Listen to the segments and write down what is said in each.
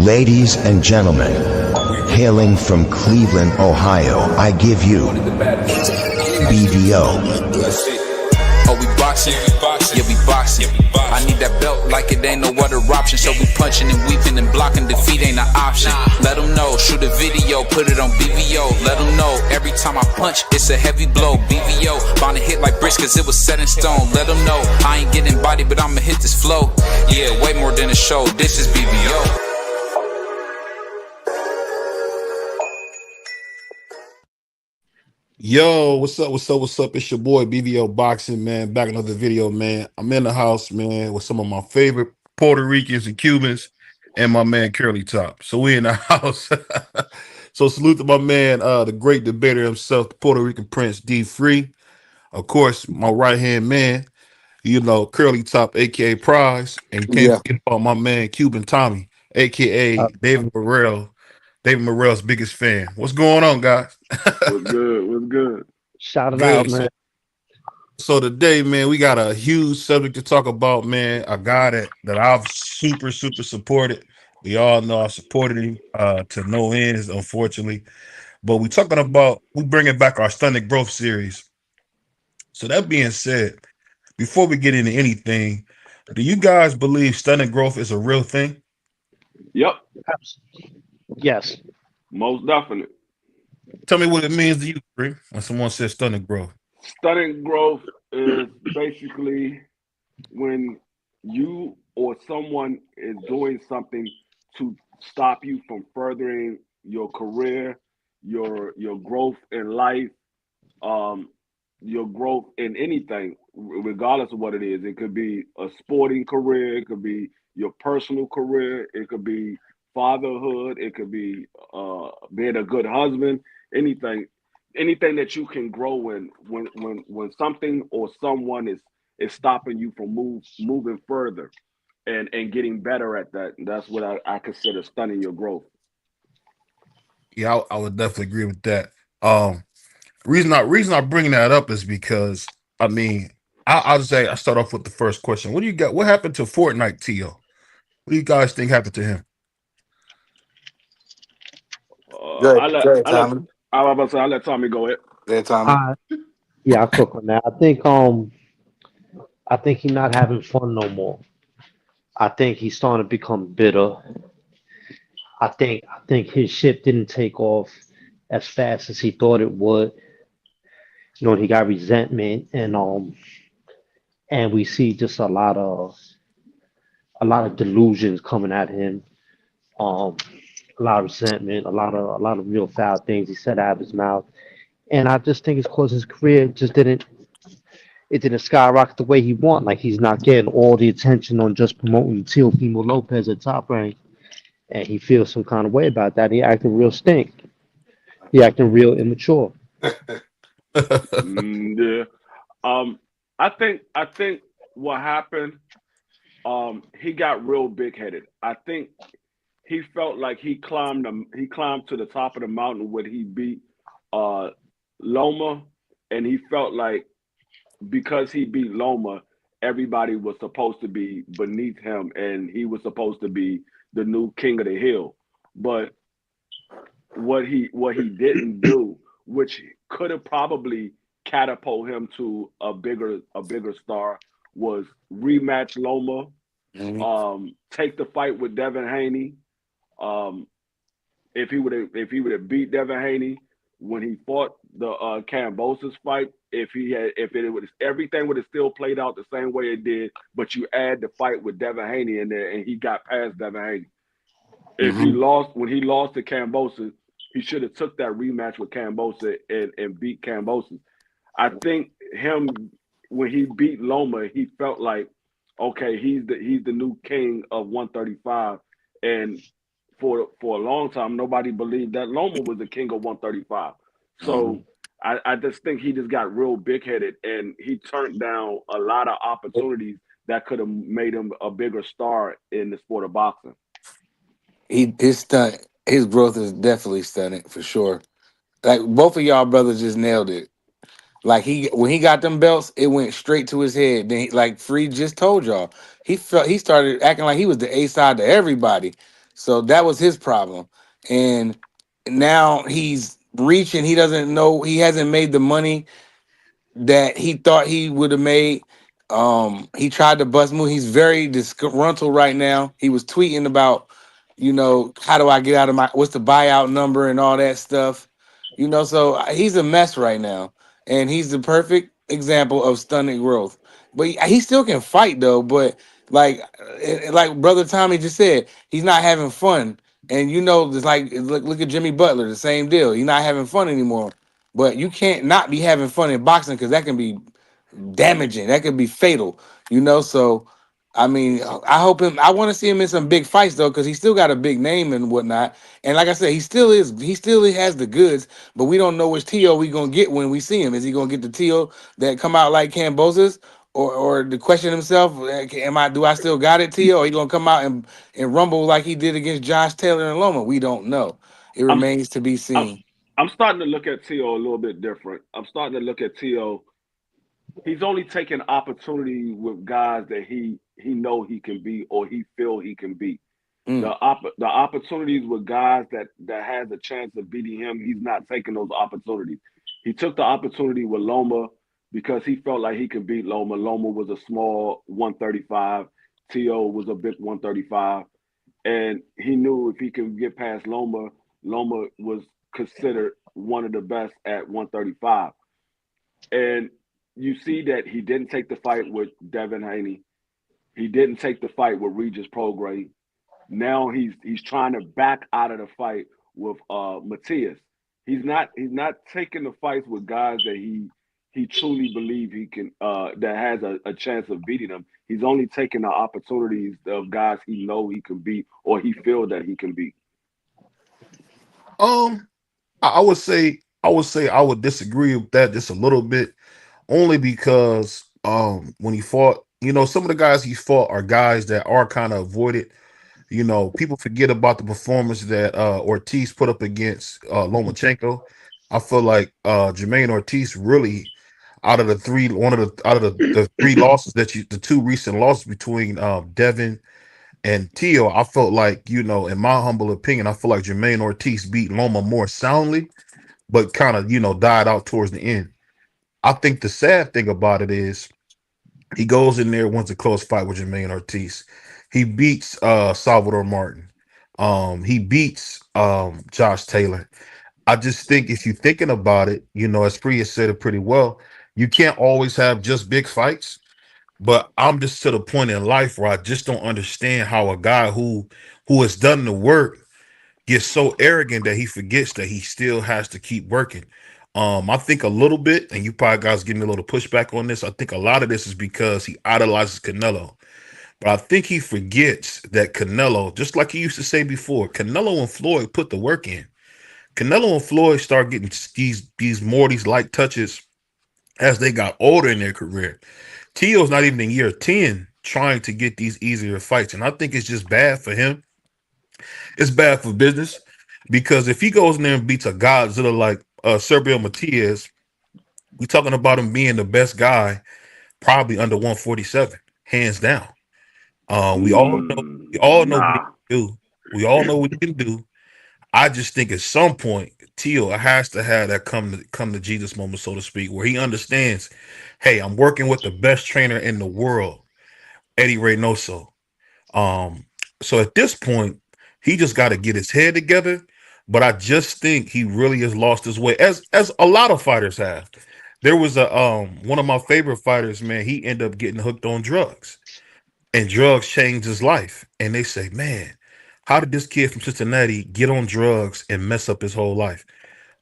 Ladies and gentlemen, hailing from Cleveland, Ohio, I give you BVO. Oh, we boxing? Yeah, we boxing. I need that belt like it ain't no other option. So we punching and weaving and blocking. Defeat ain't an option. Let them know, shoot a video, put it on BVO. Let them know, every time I punch, it's a heavy blow. BVO, bound to hit like bricks cause it was set in stone. Let them know, I ain't getting body, but I'ma hit this flow. Yeah, way more than a show, this is BVO. Yo, what's up? What's up? What's up? It's your boy BVO Boxing, man. Back another video, man. I'm in the house, man, with some of my favorite Puerto Ricans and Cubans and my man Curly Top. So we in the house. So salute to my man, the great debater himself, the Puerto Rican Prince D Free. Of course, my right-hand man, Curly Top, aka Prize, and can't Yeah. forget about my man Cuban Tommy, aka David Morrell. David Morrell's biggest fan. What's going on, guys? What's good? What's good? Shout it out, Good. man. So today, man, we got a huge subject to talk about, man. A guy that I've super supported. We all know I supported him to no ends, unfortunately. But we bringing back our stunted growth series. So that being said, before we get into anything, do you guys believe stunted growth is a real thing? Yep, Yes. most definite. Tell me what it means to you, Bree, when someone says stunted growth. Stunning growth is basically when you or someone is doing something to stop you from furthering your career, your growth in life, um, your growth in anything, regardless of what it is. It could be a sporting career, it could be your personal career, it could be fatherhood, it could be being a good husband, anything, anything that you can grow in. When something or someone is stopping you from moving further and getting better at that, that's what I consider stunning your growth. Yeah, I would definitely agree with that. Um, reason I bring that up is because I mean I'll say I start off with the first question. What do you got? What happened to Fortnite Tio? What do you guys think happened to him? Good. I let Good, I let Tommy. I was about to say I let Tommy go ahead. Good, Tommy. I I cook on that. I think he's not having fun no more. I think he's starting to become bitter. I think his ship didn't take off as fast as he thought it would. He got resentment and we see just a lot of delusions coming at him. Um a lot of resentment, a lot of real foul things he said out of his mouth. And I just think it's because his career just didn't skyrocket the way he want. Like he's not getting all the attention on just promoting Teofimo Lopez at Top Rank, and he feels some kind of way about that. He acting real stink. He acting real immature. Yeah. Um, I think what happened, he got real big headed. I think he felt like he climbed to the top of the mountain when he beat uh Loma, and he felt like because he beat Loma, everybody was supposed to be beneath him, and he was supposed to be the new king of the hill. But what he didn't do, which could have probably catapulted him to a bigger star, was rematch Loma, Mhm. take the fight with Devin Haney. Um, if he would have beat Devin Haney when he fought the Kambosos fight, if it would everything would have still played out the same way it did, but you add the fight with Devin Haney in there and he got past Devin Haney. If he Mhm. lost when he lost to Kambosos, he should have took that rematch with Kambosos and beat Kambosos. I think him when he beat Loma, he felt like, okay, he's the new king of 135, and for a long time nobody believed that Loma was the king of 135. So Mhm. I just think he just got real big headed and he turned down a lot of opportunities that could have made him a bigger star in the sport of boxing. His stunt, his growth is definitely stunning for sure. Like both of y'all brothers just nailed it. Like he when he got them belts, it went straight to his head. Then, like Free just told y'all, he started acting like he was the A side to everybody. So that was his problem. And now he's reaching. He doesn't know. He hasn't made the money that he thought he would have made. He tried to bust move. He's very disgruntled right now. He was tweeting about, how do I get out of my what's the buyout number and all that stuff. So he's a mess right now, and he's the perfect example of stunted growth. But he still can fight though. But like brother Tommy just said, he's not having fun. And it's like look at Jimmy Butler, the same deal. He's not having fun anymore. But you can't not be having fun in boxing because that can be damaging. That could be fatal. So I mean, I hope him. I want to see him in some big fights though, because he still got a big name and whatnot. And like I said, he still is. He still has the goods, but we don't know which T.O. we gonna get when we see him. Is he gonna get the T.O. that come out like Cambosis, or to question himself? Am I? Do I still got it, T.O.? Or he gonna come out and rumble like he did against Josh Taylor and Loma? We don't know. It I'm remains to be I'm seen. I'm starting to look at T.O. a little bit different. I'm starting to look at T.O. He's only taking opportunity with guys that he know he can beat or he feel he can beat. Mm, The opportunities with guys that has a chance of beating him, he's not taking those opportunities. He took the opportunity with Loma because he felt like he could beat Loma. Loma was a small 135. T.O. was a big 135. And he knew if he could get past Loma, Loma was considered one of the best at 135. And you see that he didn't take the fight with Devin Haney. He didn't take the fight with Regis Prograis. Now he's trying to back out of the fight with Matias. He's not taking the fights with guys that he truly believe he can that has a chance of beating them. He's only taking the opportunities of guys he know he can beat or he feel that he can beat. Um, I would say I would disagree with that just a little bit, only because when he fought, some of the guys he fought are guys that are kind of avoided. People forget about the performance that Ortiz put up against Lomachenko. I feel like Jermaine Ortiz really out of the three, one of the out of the three losses the two recent losses between Devin and Tio, I felt like, in my humble opinion, I feel like Jermaine Ortiz beat Loma more soundly, but kind of, died out towards the end. I think the sad thing about it is he goes in there, wins a close fight with Jermaine Ortiz. He beats Salvador Martin. He beats Josh Taylor. I just think if you're thinking about it, as Priya said it pretty well, you can't always have just big fights. But I'm just to the point in life where I just don't understand how a guy who has done the work gets so arrogant that he forgets that he still has to keep working. I think a little bit, and you probably guys getting a little pushback on this. I think a lot of this is because he idolizes Canelo. But I think he forgets that Canelo, just like he used to say before, Canelo and Floyd put the work in. Canelo and Floyd start getting these light touches as they got older in their career. Tio's not even in year 10 trying to get these easier fights. And I think it's just bad for him. It's bad for business because if he goes in there and beats a Godzilla like Sergio Matias, we're talking about him being the best guy probably under 147, hands down. We all know what he Nah. can do. We all know what he can do. I just think at some point, Tio has to have that come to Jesus moment, so to speak, where he understands, hey, I'm working with the best trainer in the world, Eddie Reynoso. Um, so at this point, he just got to get his head together. But I just think he really has lost his way, as a lot of fighters have. There was a one of my favorite fighters, man. He ended up getting hooked on drugs, and drugs changed his life. And they say, man, how did this kid from Cincinnati get on drugs and mess up his whole life?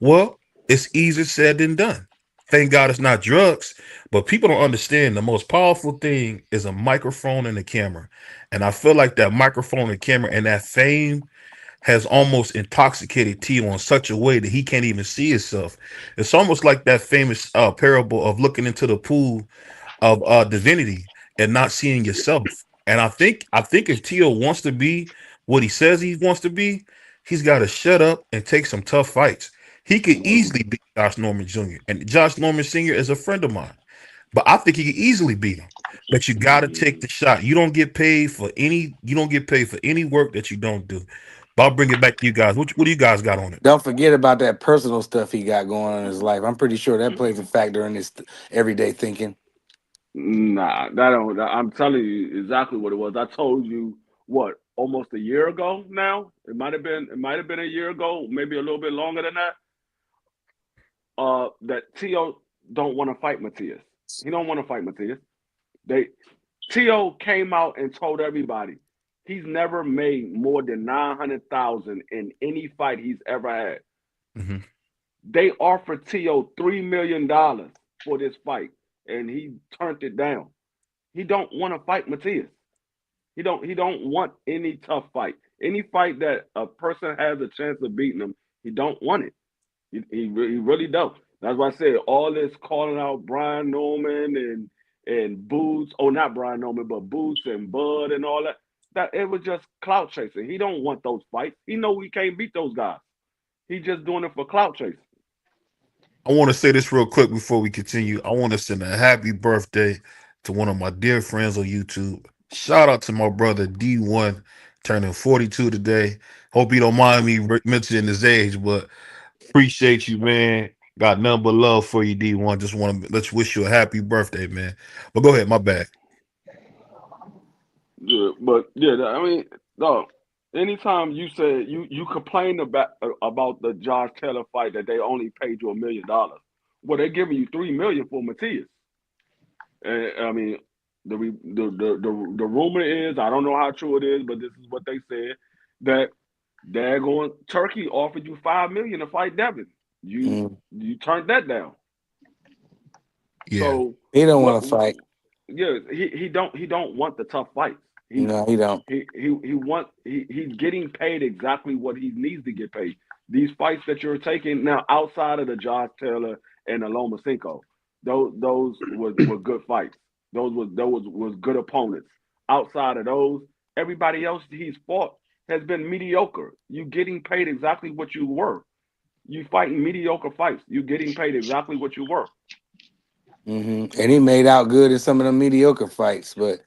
Well, it's easier said than done. Thank God it's not drugs, but people don't understand the most powerful thing is a microphone and a camera. And I feel like that microphone and camera and that fame has almost intoxicated Tio in such a way that he can't even see himself. It's almost like that famous parable of looking into the pool of divinity and not seeing yourself. And I think if Tio wants to be what he says he wants to be, he's got to shut up and take some tough fights. He could easily beat Josh Norman Jr. And Josh Norman Sr. is a friend of mine, but I think he could easily beat him. But you got to take the shot. You don't get paid for any. You don't get paid for any work that you don't do. But I'll bring it back to you guys. What do you guys got on it? Don't forget about that personal stuff he got going on in his life. I'm pretty sure that plays a factor in his everyday thinking. Nah, that don't. I'm telling you exactly what it was. I told you what almost a year ago. Now it might have been. It might have been a year ago, maybe a little bit longer than that. That Tio don't want to fight Matias. He don't want to fight Matias. They Tio came out and told everybody he's never made more than 900,000 in any fight he's ever had. Hmm. They offered Tio $3 million for this fight, and he turned it down. He don't want to fight Matias. He don't want any tough fight. Any fight that a person has a chance of beating him, he don't want it. He really don't. That's why I said all this calling out Brian Norman and Boots. Oh, not Brian Norman, but Boots and Bud and all that. That it was just clout chasing. He don't want those fights. He know he can't beat those guys. He just doing it for clout chasing. I want to say this real quick before we continue. I want to send a happy birthday to one of my dear friends on YouTube. Shout out to my brother D1 turning 42 today. Hope you don't mind me mentioning his age, but appreciate you, man. Got nothing but love for you, D1. Just want to let's wish you a happy birthday, man. But go ahead, my bad. Yeah, but yeah, I mean, no. Anytime you say you complain about the Josh Taylor fight that they only paid you $1 million, well, they're giving you $3 million for Matias. And I mean, the rumor is, I don't know how true it is, but this is what they said, that they're going Turkey offered you $5 million to fight Devin. You Mm. you turned that down. Yeah. So He don't what? want to fight. Yeah, he don't want the tough fights. He No, he don't. he's getting paid exactly what he needs to get paid. These fights that you're taking now outside of the Josh Taylor and the Lomachenko, those were good fights. Those was good opponents. Outside of those, everybody else he's fought has been mediocre. You getting paid exactly what you were. You fighting mediocre fights. You getting paid exactly what you were. And he made out good in some of the mediocre fights, but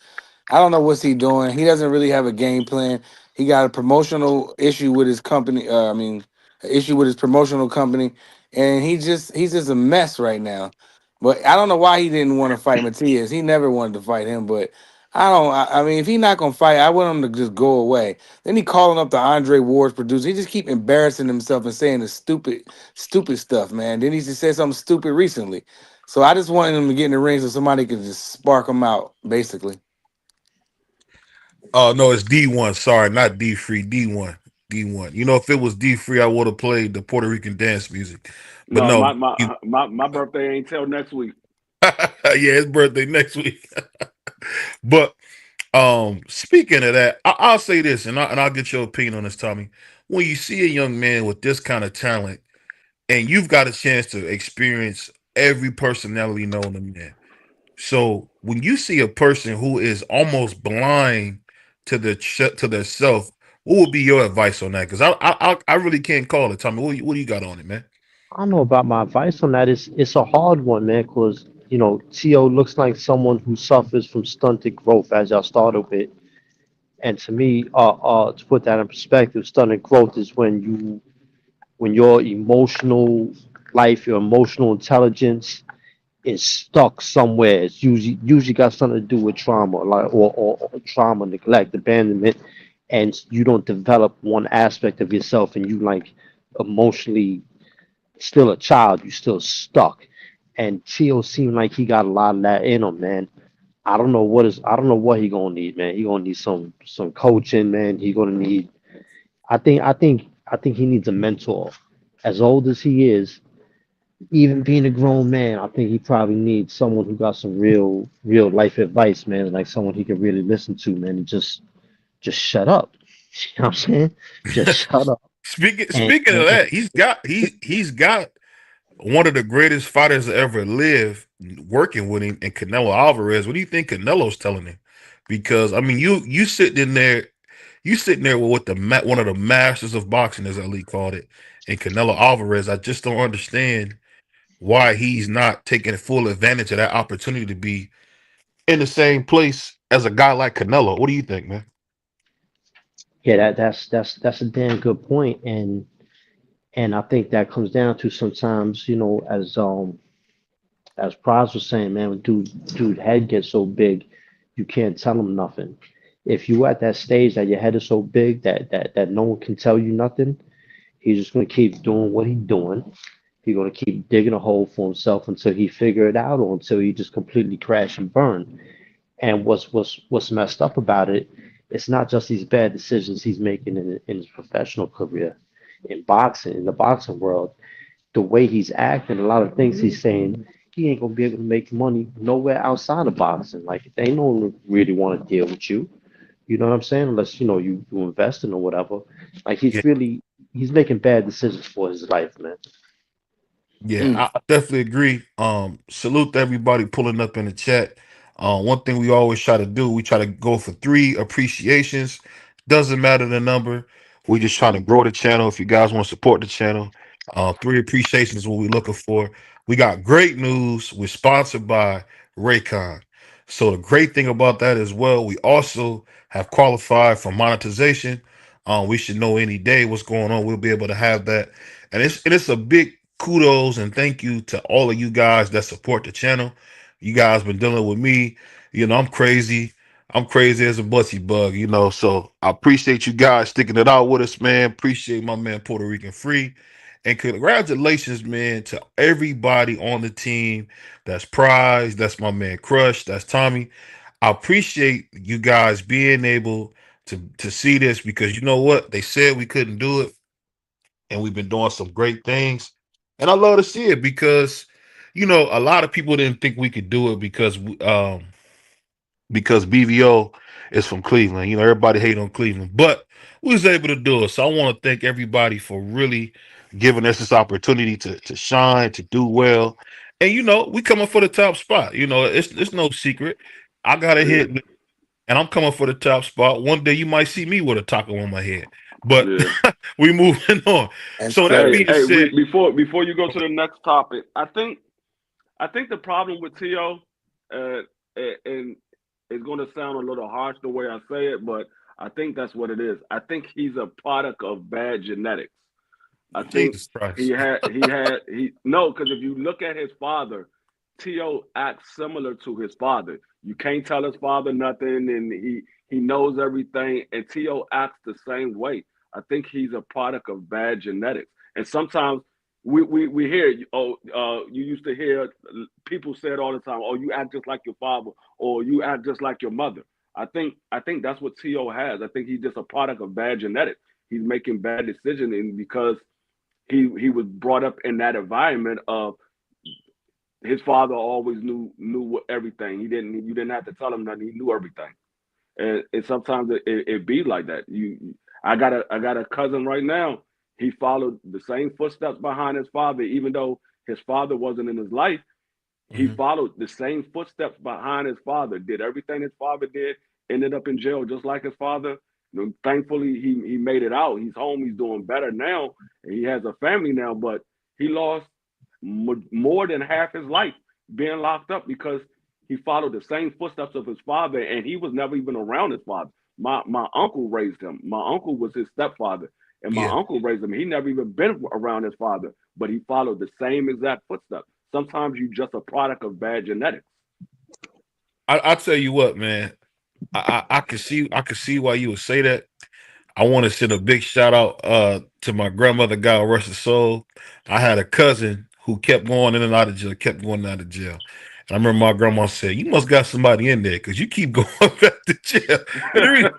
I don't know what's he doing. He doesn't really have a game plan. He got a promotional issue with his company. I mean, an issue with his promotional company, and he's just a mess right now. But I don't know why he didn't want to fight Matias. He never wanted to fight him. But I don't. I mean, if he's not gonna fight, I want him to just go away. Then he calling up the Andre Ward's producer. He just keep embarrassing himself and saying the stupid stuff, man. Then he just said something stupid recently. So I just wanted him to get in the ring so somebody could just spark him out, basically. Oh no, it's D1. Sorry, not D free. D1. D1. You know, if it was D free, I would have played the Puerto Rican dance music. But No, no, my my my birthday ain't till next week. yeah, his birthday next week. But speaking of that, I'll say this, and I'll get your opinion on this, Tommy. When you see a young man with this kind of talent, and you've got a chance to experience every personality known to man, so when you see a person who is almost blind to their self, what would be your advice on that? Because I really can't call it, Tommy. What do you got on it, man? I don't know about my advice on that. It's a hard one, man, because Tio looks like someone who suffers from stunted growth, as y'all started with. And to me, to put that in perspective, stunted growth is when your emotional life, your emotional intelligence is stuck somewhere. It's usually got something to do with trauma, like or trauma, neglect, abandonment, and you don't develop one aspect of yourself, and you like emotionally still a child, you still stuck. And Tio seemed like he got a lot of that in him, man. I don't know what he gonna need, man. He gonna need some coaching, man. He gonna need I think he needs a mentor. As old as he is, even being a grown man, I think he probably needs someone who got some real life advice, man. Like someone he can really listen to, man, and just shut up. You know what I'm saying? Just shut up. And, Speaking of and that, he's got one of the greatest fighters to ever live working with him in Canelo Alvarez. What do you think Canelo's telling him? Because I mean, you sitting there with one of the masters of boxing, as Ali called it, and Canelo Alvarez. I just don't understand why he's not taking full advantage of that opportunity to be in the same place as a guy like Canelo. What do you think, man? Yeah, that's a damn good point, and I think that comes down to sometimes, as Praz was saying, man, when dude head gets so big, you can't tell him nothing. If you at that stage that your head is so big that no one can tell you nothing, he's just gonna keep doing what he's doing. He's gonna keep digging a hole for himself until he figure it out or until he just completely crash and burn. And what's messed up about it, it's not just these bad decisions he's making in his professional career, in boxing, in the boxing world, the way he's acting, a lot of things he's saying, he ain't gonna be able to make money nowhere outside of boxing. Like they don't really want to deal with you. You know what I'm saying? Unless you invest in or whatever. Like he's making bad decisions for his life, man. Yeah, Mm. I definitely agree. Salute to everybody pulling up in the chat. One thing we always try to do, we try to go for three appreciations. Doesn't matter the number. We just trying to grow the channel. If you guys want to support the channel, three appreciations is what we're looking for. We got great news. We're sponsored by Raycon. So the great thing about that as well, we also have qualified for monetization. We should know any day what's going on. We'll be able to have that, and it's a big kudos and thank you to all of you guys that support the channel. You guys been dealing with me. I'm crazy. I'm crazy as a bussy bug, So I appreciate you guys sticking it out with us, man. Appreciate my man Puerto Rican Free. And congratulations, man, to everybody on the team. That's Prize. That's my man Crush. That's Tommy. I appreciate you guys being able to see this because you know what? They said we couldn't do it, and we've been doing some great things. And I love to see it because, a lot of people didn't think we could do it because BVO is from Cleveland. Everybody hate on Cleveland, but we was able to do it. So I want to thank everybody for really giving us this opportunity to shine, to do well. And we coming for the top spot. It's no secret. I got a Yeah, hit, and I'm coming for the top spot. One day you might see me with a taco on my head. But yeah. we moving on. And So that Hey, being hey, said, before you go to the next topic, I think the problem with T.O. And it's going to sound a little harsh the way I say it, but I think that's what it is. I think he's a product of bad genetics. I think Jesus Christ. he no, because if you look at his father, T.O. acts similar to his father. You can't tell his father nothing, and he knows everything, and T.O. acts the same way. I think he's a product of bad genetics. And sometimes we hear, oh, you used to hear people say it all the time, oh, you act just like your father, or you act just like your mother. I think that's what T.O. has. I think he's just a product of bad genetics. He's making bad decisions, and because he was brought up in that environment of his father always knew everything. You didn't have to tell him nothing. He knew everything. And sometimes it be like that. I got a cousin right now. He followed the same footsteps behind his father, even though his father wasn't in his life. He Mhm. followed the same footsteps behind his father, did everything his father did, ended up in jail just like his father. Thankfully, he made it out. He's home. He's doing better now. And he has a family now, but he lost more than half his life being locked up because he followed the same footsteps of his father, and he was never even around his father. My uncle raised him. My uncle was his stepfather, and my Yeah. uncle raised him. He never even been around his father, but he followed the same exact footsteps. Sometimes you just a product of bad genetics. I tell you what, man. I can see why you would say that. I want to send a big shout out to my grandmother, God rest her soul. I had a cousin who kept going in and out of jail, kept going out of jail. And I remember my grandma said, "You must got somebody in there because you keep going back to jail." And the reason,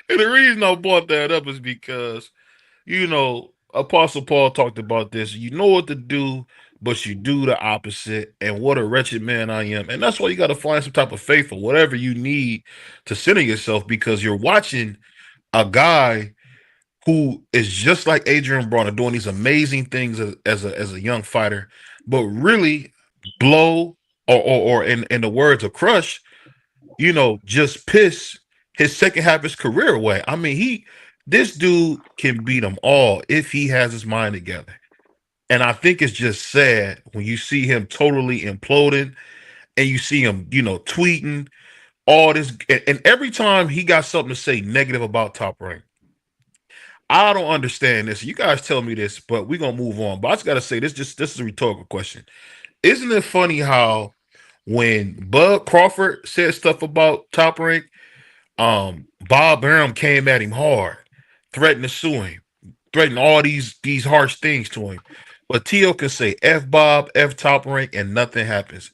and the reason I brought that up is because Apostle Paul talked about this. You know what to do, but you do the opposite. And what a wretched man I am. And that's why you got to find some type of faith or whatever you need to center yourself because you're watching a guy who is just like Adrian Bronner doing these amazing things as a young fighter, but really blow or in the words of Crush, just piss his second half of his career away. I mean, this dude can beat them all if he has his mind together. And I think it's just sad when you see him totally imploding and you see him, tweeting all this, and every time he got something to say negative about Top Rank, I don't understand this. You guys tell me this, but we're gonna move on. But I just gotta say this is a rhetorical question. Isn't it funny how when Bud Crawford said stuff about Top Rank, Bob Arum came at him hard, threatened to sue him, threatened all these harsh things to him. But Tio can say F Bob, F Top Rank, and nothing happens.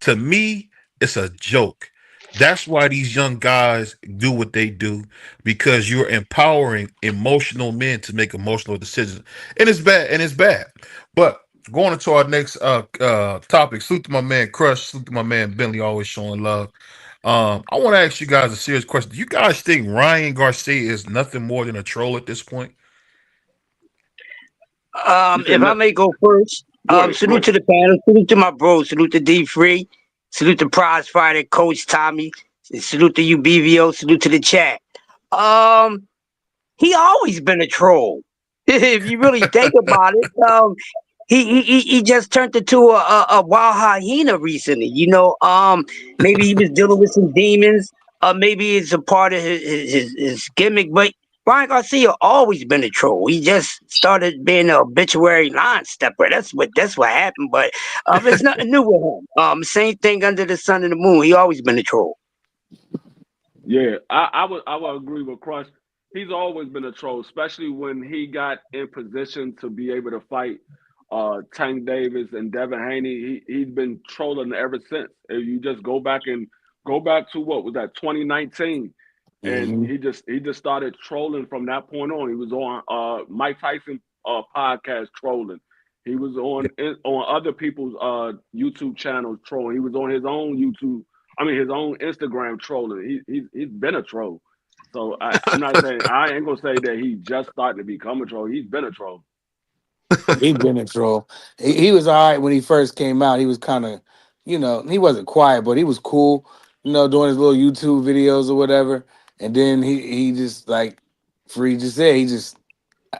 To me, it's a joke. That's why these young guys do what they do, because you're empowering emotional men to make emotional decisions. And it's bad, and it's bad. But going into our next topic, salute to my man Crush, salute to my man Bentley, always showing love. I want to ask you guys a serious question. Do you guys think Ryan Garcia is nothing more than a troll at this point? You said If I no. may go first, Go ahead. Go salute ahead. to the panel, salute to my bro, salute to D Free, salute to Prize Fighter, Coach Tommy, salute to you BVO, salute to the chat. Um, he always been a troll. If you really think about it, he just turned into a wild hyena recently. Maybe he was dealing with some demons. Maybe it's a part of his gimmick. But Ryan Garcia always been a troll. He just started being an obituary line stepper. That's what happened. But it's nothing new with him. Same thing under the sun and the moon. He always been a troll. Yeah, I would agree with Crush. He's always been a troll, especially when he got in position to be able to fight Tank Davis and Devin Haney. He's been trolling ever since. If you just go back to what was that 2019, and Mhm. he just started trolling from that point on. He was on Mike Tyson podcast trolling. He was on other people's YouTube channels trolling. He was on his own his own Instagram trolling. He's been a troll. So I ain't gonna say that he just started to become a troll. He's been a troll. He been a troll. He was all right when he first came out. He was kind of, he wasn't quiet, but he was cool, doing his little YouTube videos or whatever. And then he just like Free just said, he just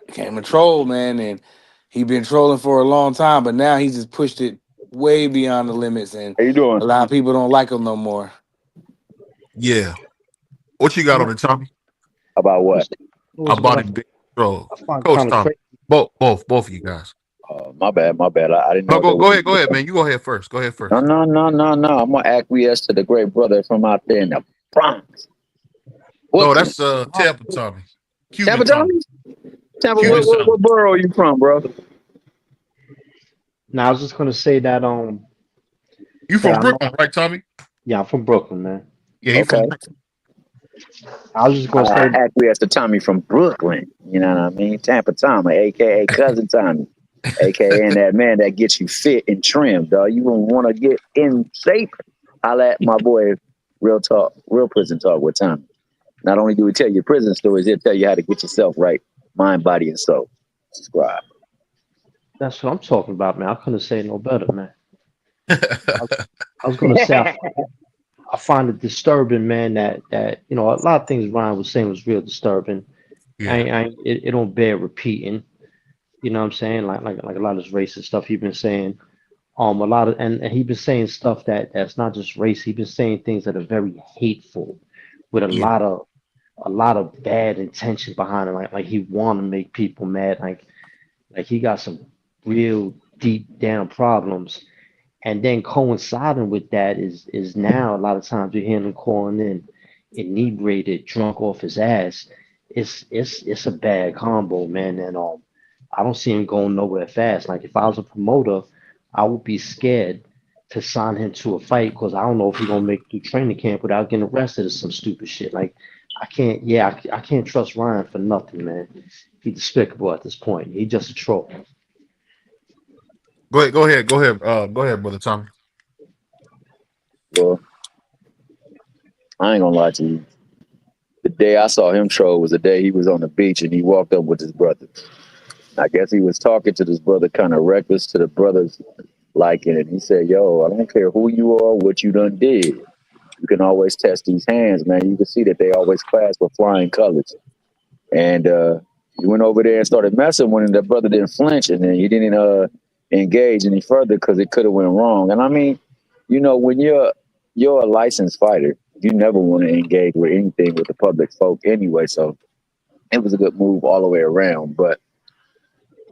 became a troll, man. And he been trolling for a long time, but now he just pushed it way beyond the limits, and How you doing? a lot of people don't like him no more. Yeah. What you got on No, the Tommy? About what? About what him being a troll. I find Coach kind of Tommy. crazy. Both of you guys. My bad, my bad. I didn't No, know there was. go ahead, man. You go ahead first. Go ahead No, first. no, no, no, no. I'm gonna acquiesce to the great brother from out there in the Bronx. No, Brooklyn. that's Tampa Tommy. Cuban Tampa, Tommy. Tommy? Tampa, Cuban Tommy. what borough are you from, bro? Now I was just gonna say that You that from I know. Brooklyn, right, Tommy? Yeah, I'm from Brooklyn, man. Yeah, he Okay. from Brooklyn. I was just I gonna say acquiesce to Tommy from Brooklyn. You know what I mean? Tampa Tommy, aka Cousin Tommy, aka that man that gets you fit and trimmed, dog. You gonna want to get in shape? Holla at my boy, real talk, real prison talk with Tommy. Not only do he tell you prison stories, he'll tell you how to get yourself right, mind, body, and soul. Subscribe. that's what I'm talking about, man. I couldn't say no better, man. I was gonna say I find it disturbing, man, that a lot of things Ryan was saying was real disturbing. Yeah. It don't bear repeating. You know what I'm saying? Like a lot of this racist stuff he's been saying. A lot of and he been saying stuff that's not just race. He been saying things that are very hateful, with Yeah. a lot of bad intention behind it. Like he want to make people mad. Like he got some real deep down problems. And then coinciding with that is now a lot of times you hear him calling in inebriated, drunk off his ass. It's a bad combo, man. And I don't see him going nowhere fast. Like if I was a promoter, I would be scared to sign him to a fight because I don't know if he's gonna make it through training camp without getting arrested or some stupid shit. Like I can't trust Ryan for nothing, man. He's despicable at this point. He just a troll. Go ahead, brother Tommy. Well, I ain't gonna lie to you. The day I saw him troll was the day he was on the beach and he walked up with his brother. I guess he was talking to this brother kind of reckless to the brother's liking it. He said, "Yo, I don't care who you are, what you done did. You can always test these hands, man. You can see that they always clash with flying colors." And he went over there and started messing with him. That brother didn't flinch, and then he didn't engage any further because it could have went wrong. And I mean, when you're a licensed fighter, You never want to engage with anything with the public folk anyway. So it was a good move all the way around. But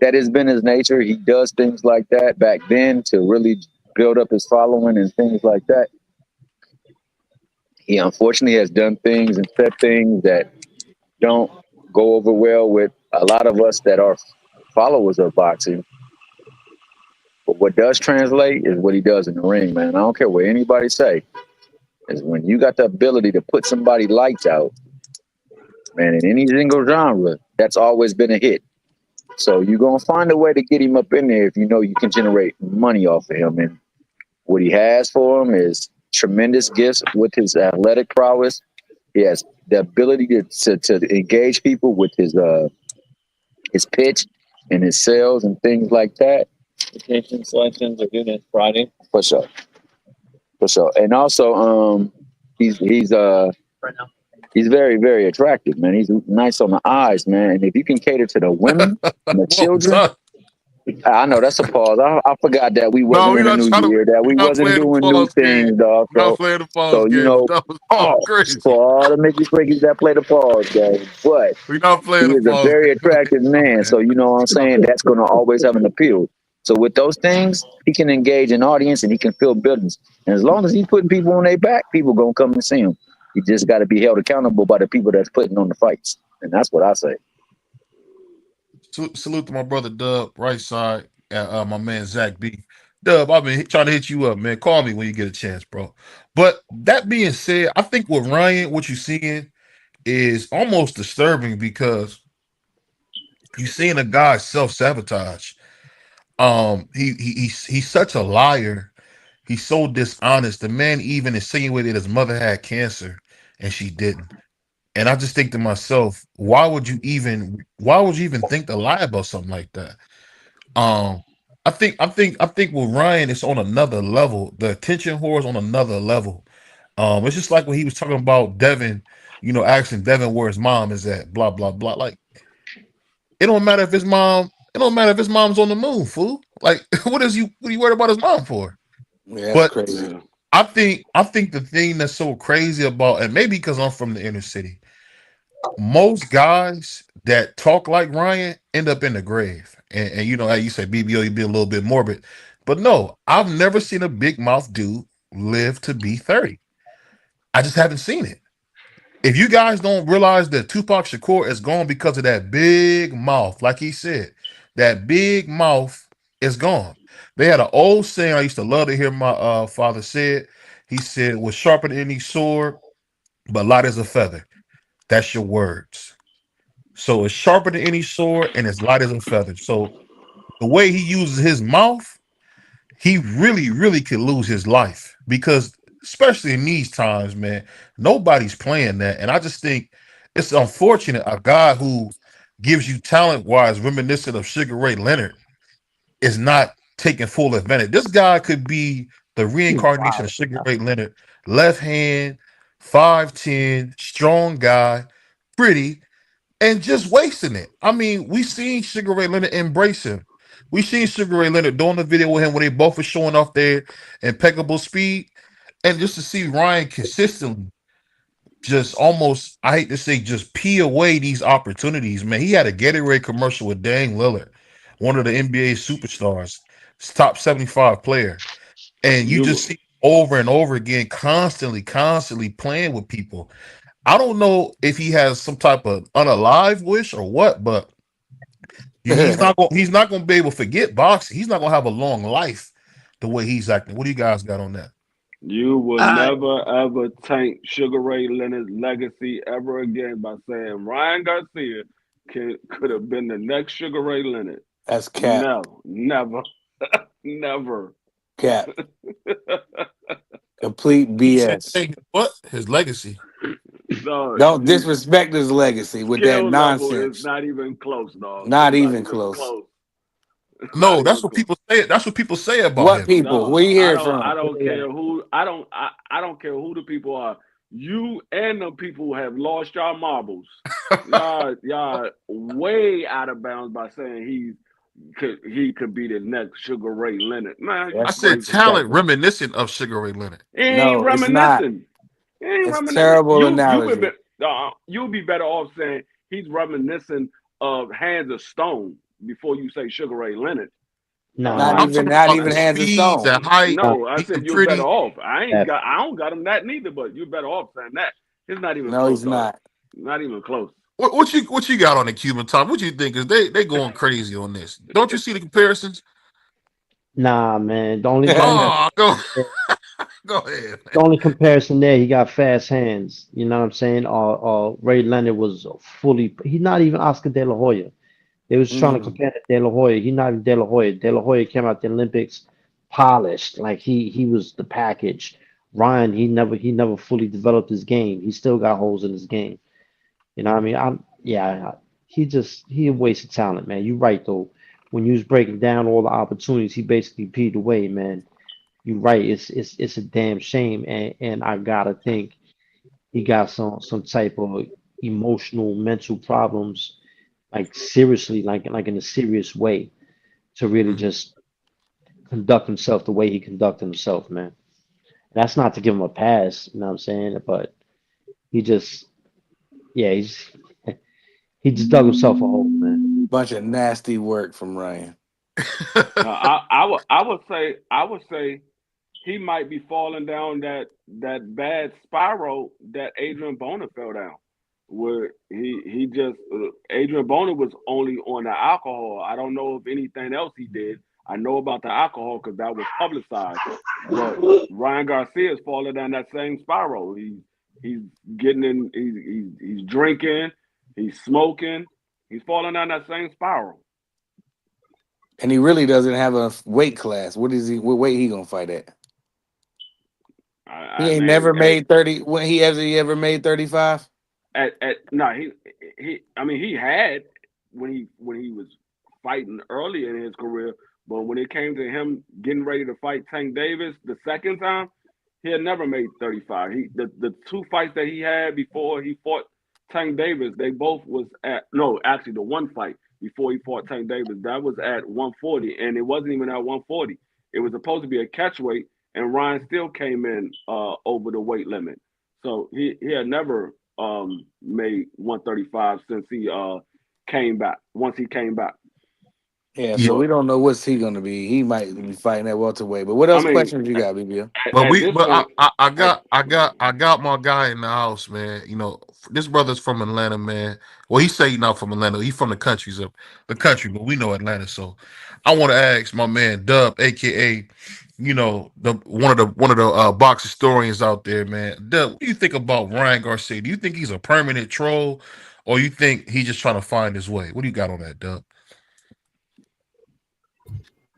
that has been his nature. He does things like that back then to really build up his following and things like that. He unfortunately has done things and said things that don't go over well with a lot of us that are followers of boxing. But what does translate is what he does in the ring, man. I don't care what anybody say. Is when you got the ability to put somebody lights out, man, in any single genre, that's always been a hit. So you're gonna find a way to get him up in there if you know you can generate money off of him. And what he has for him is tremendous gifts with his athletic prowess. He has the ability to engage people with his pitch and his sales and things like that. Vacation selections are due next Friday. For sure. For sure. And also, he's Right now. he's very, very attractive, man. He's nice on the eyes, man. And if you can cater to the women and the Whoa, children, son. I know that's a pause. I forgot that we No, wasn't we're in a not new trying to. year, that We're we not wasn't playing the doing new pause game. things, dog. We're not So, playing the so pause you game. know, That was crazy. for all the Mickey Freakies that play the pause game, but We're not he playing the is a pause very game. attractive man. Man. So you know what I'm saying? That's going to always have an appeal. So with those things, he can engage an audience and he can fill buildings. And as long as he's putting people on their back, people gonna come and see him. He just got to be held accountable by the people that's putting on the fights, and that's what I say. Salute to my brother Dub, right side, my man Zach B. Dub, I've been trying to hit you up, man. Call me when you get a chance, bro. But that being said, I think with Ryan, what you're seeing is almost disturbing because you're seeing a guy self-sabotage. He's such a liar. He's so dishonest. The man even insinuated his mother had cancer and she didn't. And I just think to myself, why would you even think to lie about something like that? Um, I think with Ryan, it's on another level. The attention whore is on another level. It's just like when he was talking about Devin, asking Devin where his mom is at, blah blah blah. Like it don't matter if his mom, it don't matter if his mom's on the moon, fool. Like what are you worried about his mom for? Yeah, that's But crazy. Yeah. I think the thing that's so crazy about, and maybe because I'm from the inner city, most guys that talk like Ryan end up in the grave. And how you say BBO, you be a little bit morbid. But no, I've never seen a big mouth dude live to be 30. I just haven't seen it. If you guys don't realize that Tupac Shakur is gone because of that big mouth, like he said, that big mouth is gone. They had an old saying I used to love to hear my father say it. He said, was sharper than any sword, but light as a feather. That's your words. So it's sharper than any sword and it's light as a feather. So the way he uses his mouth, he really, really could lose his life because, especially in these times, man, nobody's playing that. And I just think it's unfortunate a guy who gives you talent wise, reminiscent of Sugar Ray Leonard, is not taking full advantage. This guy could be the reincarnation of Sugar Ray Leonard, left hand, 5'10, strong guy, pretty, and just wasting it. I mean, we seen Sugar Ray Leonard embrace him. We seen Sugar Ray Leonard doing the video with him when they both were showing off their impeccable speed, and just to see Ryan consistently just almost, I hate to say, just pee away these opportunities. Man, he had a Gatorade commercial with Dame Lillard, one of the NBA superstars, top 75 player, and you just You see over and over again, constantly playing with people. I don't know if he has some type of unalive wish or what, but he's not going to be able to forget boxing. He's not going to have a long life the way he's acting. What do you guys got on that? you will Uh, never ever taint Sugar Ray Leonard's legacy ever again by saying Ryan Garcia could have been the next Sugar Ray Leonard. That's cap. No, never, never. Cap. Complete He said, BS. what? His legacy. No, Don't disrespect his legacy with that skill level is nonsense. not even close, dog. It's Not not even even close. close. Not No, even that's what close. people say. That's what people say about What him. people? No, Where you I hear it don't. I from? don't care who. I don't care who the people are. You and the people have lost your marbles. Y'all way out of bounds by saying he could be the next Sugar Ray Leonard. Man, you I That's said crazy. talent disrespectful. reminiscent of Sugar Ray Leonard. He ain't No, it's not. reminiscing. He ain't It's reminiscing. terrible analogy. You'll be better off saying he's reminiscent of Hands of Stone before you say Sugar Ray Leonard. Nah, I'm talking Not about the even Hands of speed, Stone. the height. nah, No, I He's a said you're better pretty. off. that- I don't got him that neither, but you're better off saying that. It's not even No, close, he's dog. not. Not even close. What you got on the Cuban top? What you think? Is they going crazy on this? Don't you see the comparisons? nah, man. The Oh, go ahead, man. only comparison there, he got fast hands. You know what I'm saying? Ray Leonard was fully. He's not even Oscar De La Hoya. They was trying to Mm. compare to De La Hoya. He's not even De La Hoya. De La Hoya came out the Olympics polished, like he was the package. Ryan, he never fully developed his game. He still got holes in his game. You know what I mean? He a waste of talent, man. You're right though. When you was breaking down all the opportunities, he basically peed away, man. You're right. It's a damn shame, and I gotta think he got some type of emotional, mental problems, like seriously, like in a serious way, to really just conduct himself the way he conducted himself, man. That's not to give him a pass, you know what I'm saying? But he just, yeah, he just dug himself a hole, man. Bunch of nasty work from Ryan. I would say he might be falling down that bad spiral that Adrian Bona fell down, where he just Adrian Bona was only on the alcohol. I don't know if anything else he did. I know about the alcohol because that was publicized. But Ryan Garcia is falling down that same spiral. He's getting in. He's drinking. He's smoking. He's falling down that same spiral. And he really doesn't have a weight class. What is he? What weight he gonna fight at? He I ain't mean, never made 30. When he ever made 35? at no he I mean he had when he was fighting earlier in his career, but when it came to him getting ready to fight Tank Davis the second time, he had never made 35. The two fights that he had before he fought Tank Davis, they both was at no, actually the one fight before he fought Tank Davis, that was at 140, and it wasn't even at 140. It was supposed to be a catchweight, and Ryan still came in over the weight limit. So he had never made 135 since he came back. Once he came back, Yeah, so Yeah, we don't know what's he gonna be. He might be fighting at welterweight. But what I else mean, questions you got, BBL? but at this point, at, I got my guy in the house, man. You know, this brother's from Atlanta, man. Well, he say he's not from Atlanta. He's from the country, but we know Atlanta. So I want to ask my man Dub, aka, the one of the box historians out there, man. Dub, what do you think about Ryan Garcia? Do you think he's a permanent troll, or you think he's just trying to find his way? What do you got on that, Dub?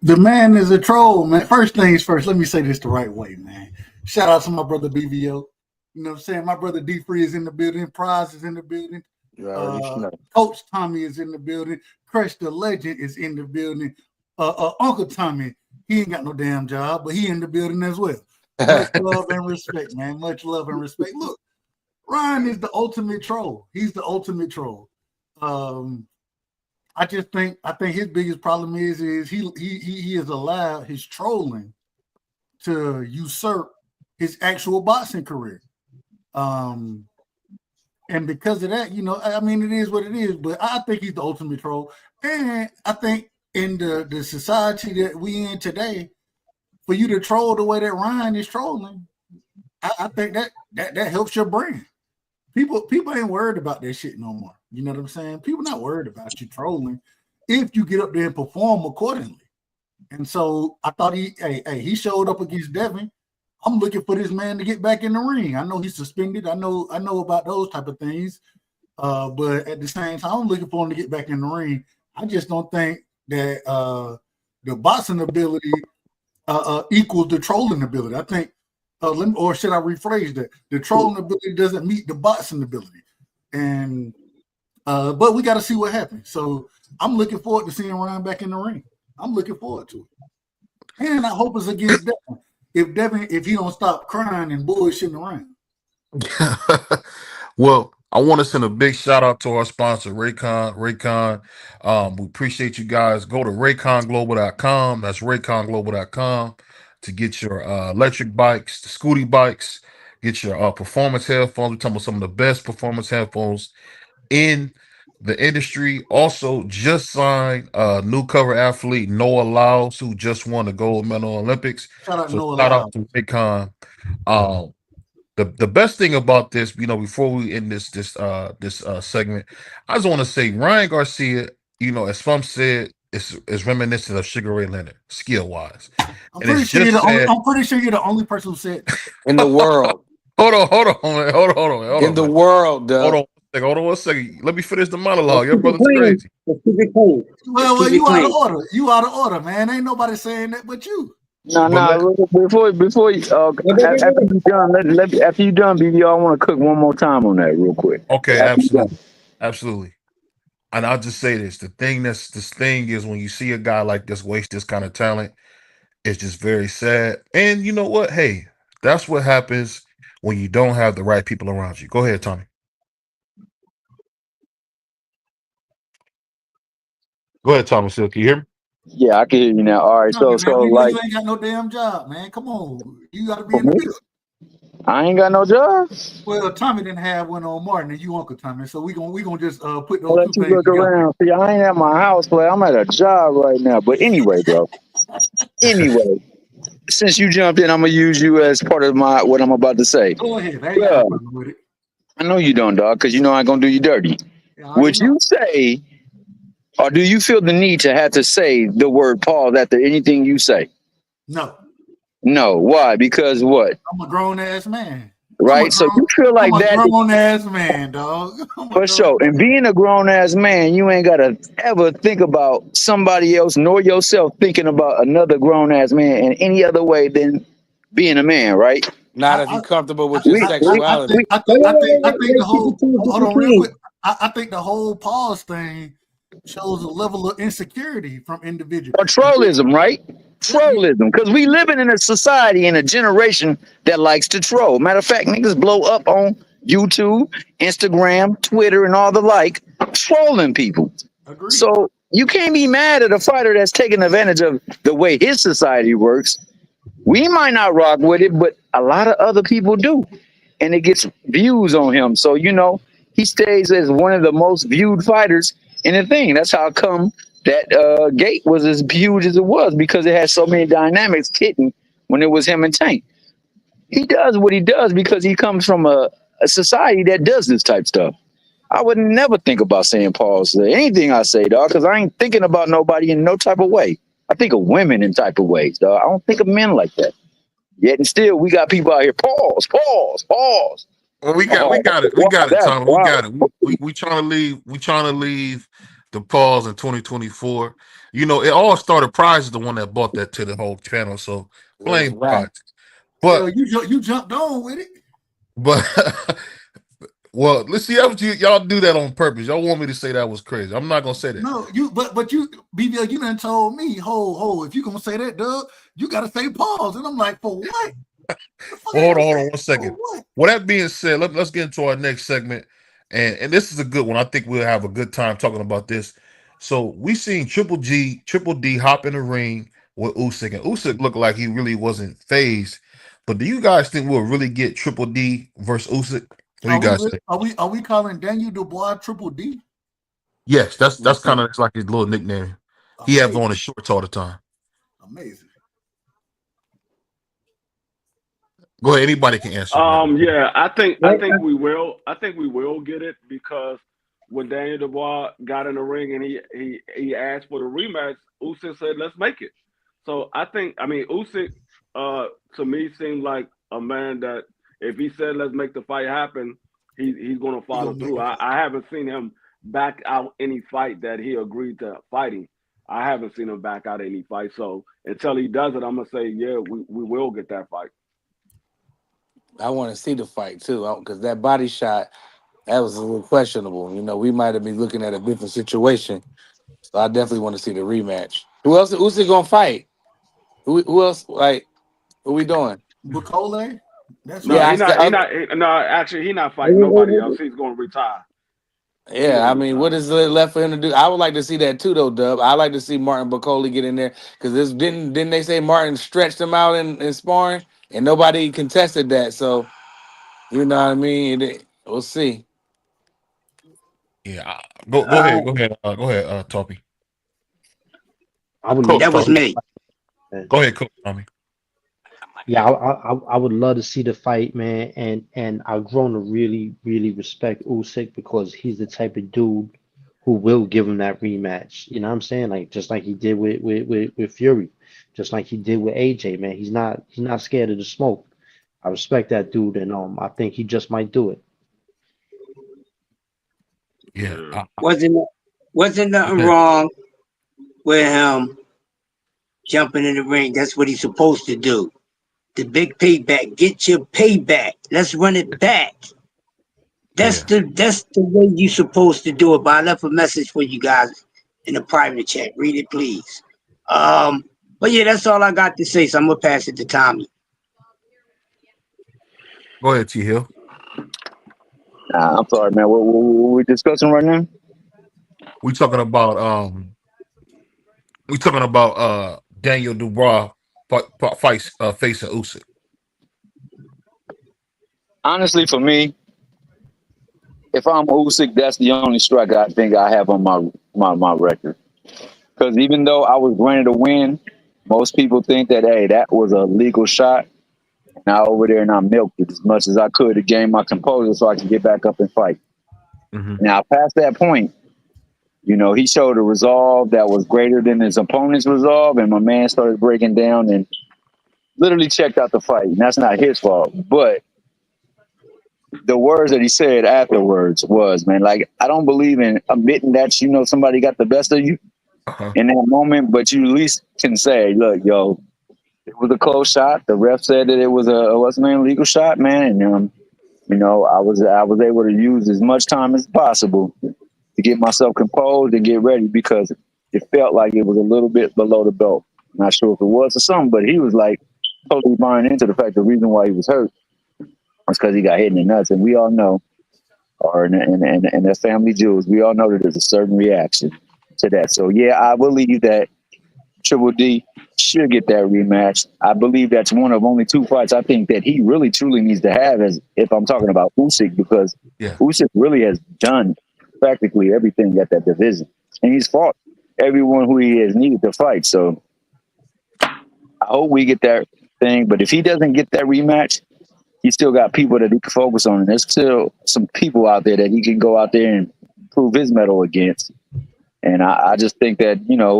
The man is a troll, man. First things first, let me say this the right way, man. Shout out to my brother BVO. You know what I'm saying? My brother D Free is in the building. Prize is in the building. You already know. Coach Tommy is in the building. Crush the Legend is in the building. Uncle Tommy, he ain't got no damn job, but he in the building as well. Much love and respect, man. Much love and respect. Look, Ryan is the ultimate troll. He's the ultimate troll. I think his biggest problem is he has allowed his trolling to usurp his actual boxing career. And because of that, I mean, it is what it is. But I think he's the ultimate troll. And I think in the society that we in today, for you to troll the way that Ryan is trolling, I think that helps your brand. People ain't worried about that shit no more. You know what I'm saying? People not worried about you trolling if you get up there and perform accordingly. And so I thought he showed up against Devin. I'm looking for this man to get back in the ring. I know he's suspended. I know about those type of things. But at the same time, I'm looking for him to get back in the ring. I just don't think that the boxing ability equals the trolling ability. I think, or should I rephrase that? The trolling ability doesn't meet the boxing ability. And but we got to see what happens. So I'm looking forward to seeing Ryan back in the ring. I'm looking forward to it. And I hope it's against Devin. If he don't stop crying and bullshitting around. Well, I want to send a big shout out to our sponsor, Raycon. Raycon, we appreciate you guys. Go to rayconglobal.com. That's rayconglobal.com to get your electric bikes, the scooty bikes, Get your performance headphones. We're talking about some of the best performance headphones in the industry. Also, just signed new cover athlete Noah Lyles, who just won the gold medal Olympics. Shout out So Noah shout out Lyles. to Akon. Um, the best thing about this, before we end this segment, I just want to say Ryan Garcia, as Fum said, is reminiscent of Sugar Ray Leonard, skill wise, I'm and pretty it's sure you're just the only. sad. I'm pretty sure you're the only person who said that. In the world. Hold on, man. Hold In on, the man. world, Hold Dub. on, hold on one second. Let me finish the Let's monologue. Your keep it brother's clean. crazy. Let's keep it clean. Let's Well, keep it you out of clean. order. You out of order, man. Ain't nobody saying that but you. No, But no. Before you, after you done, after you done, BBO, I want to cook one more time on that real quick. okay, After you done. absolutely. And I'll just say this thing is when you see a guy like this waste this kind of talent, it's just very sad. And you know what? Hey, that's what happens when you don't have the right people around you. Go ahead, Tommy. Go ahead, Tommy Silk. Can you hear me? Yeah, I can hear you now. All right, Tommy, so man, we know like you ain't got no damn job, man. Come on, you got to be for in the me, business. I ain't got no job. Well, Tommy didn't have one on Martin, and you Uncle Tommy. So we gonna just put I'll those let two you things look together. around. See, I ain't at my house, but I'm at a job right now. But anyway, bro. Anyway, since you jumped in, I'm gonna use you as part of my what I'm about to say. Go ahead. I ain't got Yeah, no problem with it. I know you don't, dog, because you know I ain't gonna do you dirty. Yeah, I already Would know. you say, or do you feel the need to have to say the word pause after anything you say? No, No. Why? Because what? I'm a grown ass man. Right? So you feel I'm like a that grown ass man, dog. I'm a for grown. sure. And being a grown ass man, you ain't gotta ever think about somebody else nor yourself thinking about another grown ass man in any other way than being a man, right? Not if I, you're comfortable with your We, we, I sexuality. think we I Wait, think I wait, think wait, I wait. think the Let's keep it whole clean. Keep hold it on real clean. quick. I think the whole pause thing shows a level of insecurity from individuals. or trollism, right? Yeah, Trollism, because we living in a society and a generation that likes to troll. Matter of fact, niggas blow up on YouTube, Instagram, Twitter, and all the like, trolling people. agreed. So you can't be mad at a fighter that's taking advantage of the way his society works. We might not rock with it, but a lot of other people do, and it gets views on him. So he stays as one of the most viewed fighters in the thing. That's how come that gate was as huge as it was because it had so many dynamics hitting when it was him and Tank. He does what he does because he comes from a society that does this type stuff. I would never think about saying pause to anything I say, dog, because I ain't thinking about nobody in no type of way. I think of women in type of ways, dog. I don't think of men like that. Yet and still, we got people out here. Pause, pause, pause. Well, we Oh, got it. We wow, got it, that's Tommy. We wild. got it. We trying to leave. We trying to leave the pause in 2024. It all started. Prize is the one that bought that to the whole channel. So That's blame right. Prize. Well, But you jumped on with it. but well, let's see how y'all do that on purpose. Y'all want me to say that was crazy. I'm not gonna say that. No, but you BBL, you done told me, ho, if you gonna say that, Doug, you gotta say pause. And I'm like, for what? Well, hold on 1 For second. what? With that being said, let's get into our next segment, and this is a good one. I think we'll have a good time talking about this. So we seen Triple D hop in the ring with Usyk, and Usyk looked like he really wasn't phased. But do you guys think we'll really get Triple D versus Usyk? What do you guys think? Are we calling Daniel Dubois Triple D? Yes, that's Yes, kind sir. of like his little nickname. He have Amazing, on his shorts all the time. amazing. Go ahead, anybody can answer on that one. Yeah, I Wait, think we will. I think we will get it because when Daniel Dubois got in the ring and he asked for the rematch, Usyk said, "Let's make it." So I mean, Usyk to me seemed like a man that if he said, "Let's make the fight happen," he's going to He follow gonna make through. it. I haven't seen him back out any fight that he agreed to fighting. I haven't seen him back out any fight. So until he does it, I'm gonna say, yeah, we will get that fight. I want to see the fight too, because that body shot that was a little questionable. We might have been looking at a different situation. So I definitely want to see the rematch. Who else? Who's he gonna fight? Who else? Like, what we doing? Bacole? That's No, who. Yeah, no. Actually, he's not fighting wait, wait, nobody wait. else. He's going to retire. He's yeah. going I to mean, retire. what is left for him to do? I would like to see that too, though, Dub. I like to see Martin Bacoli get in there because this didn't they say Martin stretched him out in sparring and nobody contested that. So You know what I mean? We'll see. Yeah, go ahead, Toppy. I would love Coach That to was see Toppy. the me. fight, man. Go ahead, Coach Tommy. Yeah, I would love to see the fight, man, and I've grown to really respect Usyk because he's the type of dude who will give him that rematch. You know what I'm saying? Like just like he did with Fury, just like he did with AJ, man. He's not scared of the smoke. I respect that dude, and I think he just might do it. Yeah, Yeah. Wasn't wasn't nothing okay. wrong with him jumping in the ring. That's what he's supposed to do. The big payback. Get your payback. Let's run it back. That's Yeah, the way you supposed to do it. But I left a message for you guys in the private chat. Read it, please. But yeah, that's all I got to say. So I'm gonna pass it to Tommy. go ahead, T Hill. I'm sorry, man. What we discussing right now? We talking about Daniel Dubois fights facing Usyk. Honestly, for me, if I'm Usyk, that's the only strike I think I have on my record. Because even though I was granted a win, most people think that hey, that was a legal shot. And I over there and I milked it as much as I could to gain my composure so I could get back up and fight. Mm-hmm. Now, past that point, he showed a resolve that was greater than his opponent's resolve, and my man started breaking down and literally checked out the fight. And that's not his fault. But the words that he said afterwards was, man, like, I don't believe in admitting that, somebody got the best of you Uh-huh. in that moment, but you at least can say, look, yo, it was a close shot. The ref said that it was a what's the name legal shot, man. And I was able to use as much time as possible to get myself composed and get ready because it felt like it was a little bit below the belt. Not sure if it was or something, but he was like totally buying into the fact the reason why he was hurt was because he got hit in the nuts. And we all know, and as family Jews, we all know that there's a certain reaction to that. So yeah, I believe that Triple D should get that rematch. I believe that's one of only two fights I think that he really truly needs to have, as if I'm talking about Usyk, because Yeah, Usyk really has done practically everything at that division, and he's fought everyone who he has needed to fight. So I hope we get that thing. But if he doesn't get that rematch, he still got people that he can focus on, and there's still some people out there that he can go out there and prove his mettle against. And I just think that,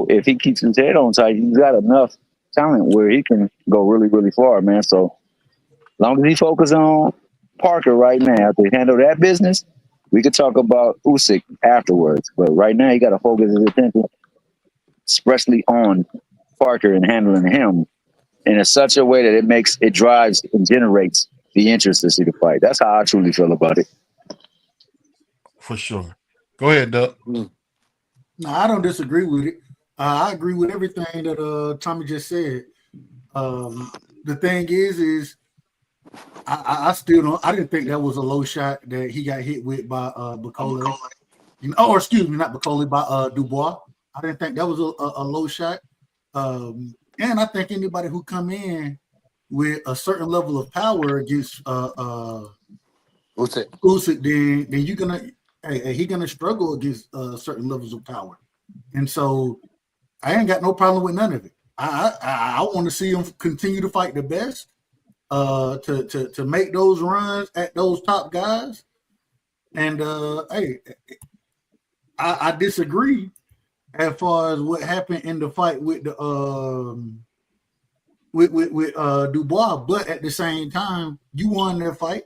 if he keeps his head on tight, he's got enough talent where he can go really, really far, man. So as long as he focuses on Parker right now to handle that business, we could talk about Usyk afterwards. But right now, he got to focus his attention expressly on Parker and handling him in such a way that it drives and generates the interest to see the fight. That's how I truly feel about it. for sure. Go ahead, Doug. No, I don't disagree with it. I agree with everything that Tommy just said. The thing is I still don't. I didn't think that was a low shot that he got hit with by Bacoli. Or excuse me, not Bacoli, by Dubois. I didn't think that was a low shot. And I think anybody who come in with a certain level of power against Usyk, then you're gonna he gonna struggle against certain levels of power. And so I ain't got no problem with none of it. I want to see him continue to fight the best, to make those runs at those top guys. And hey, I disagree as far as what happened in the fight with the with Dubois, but at the same time, you won that fight.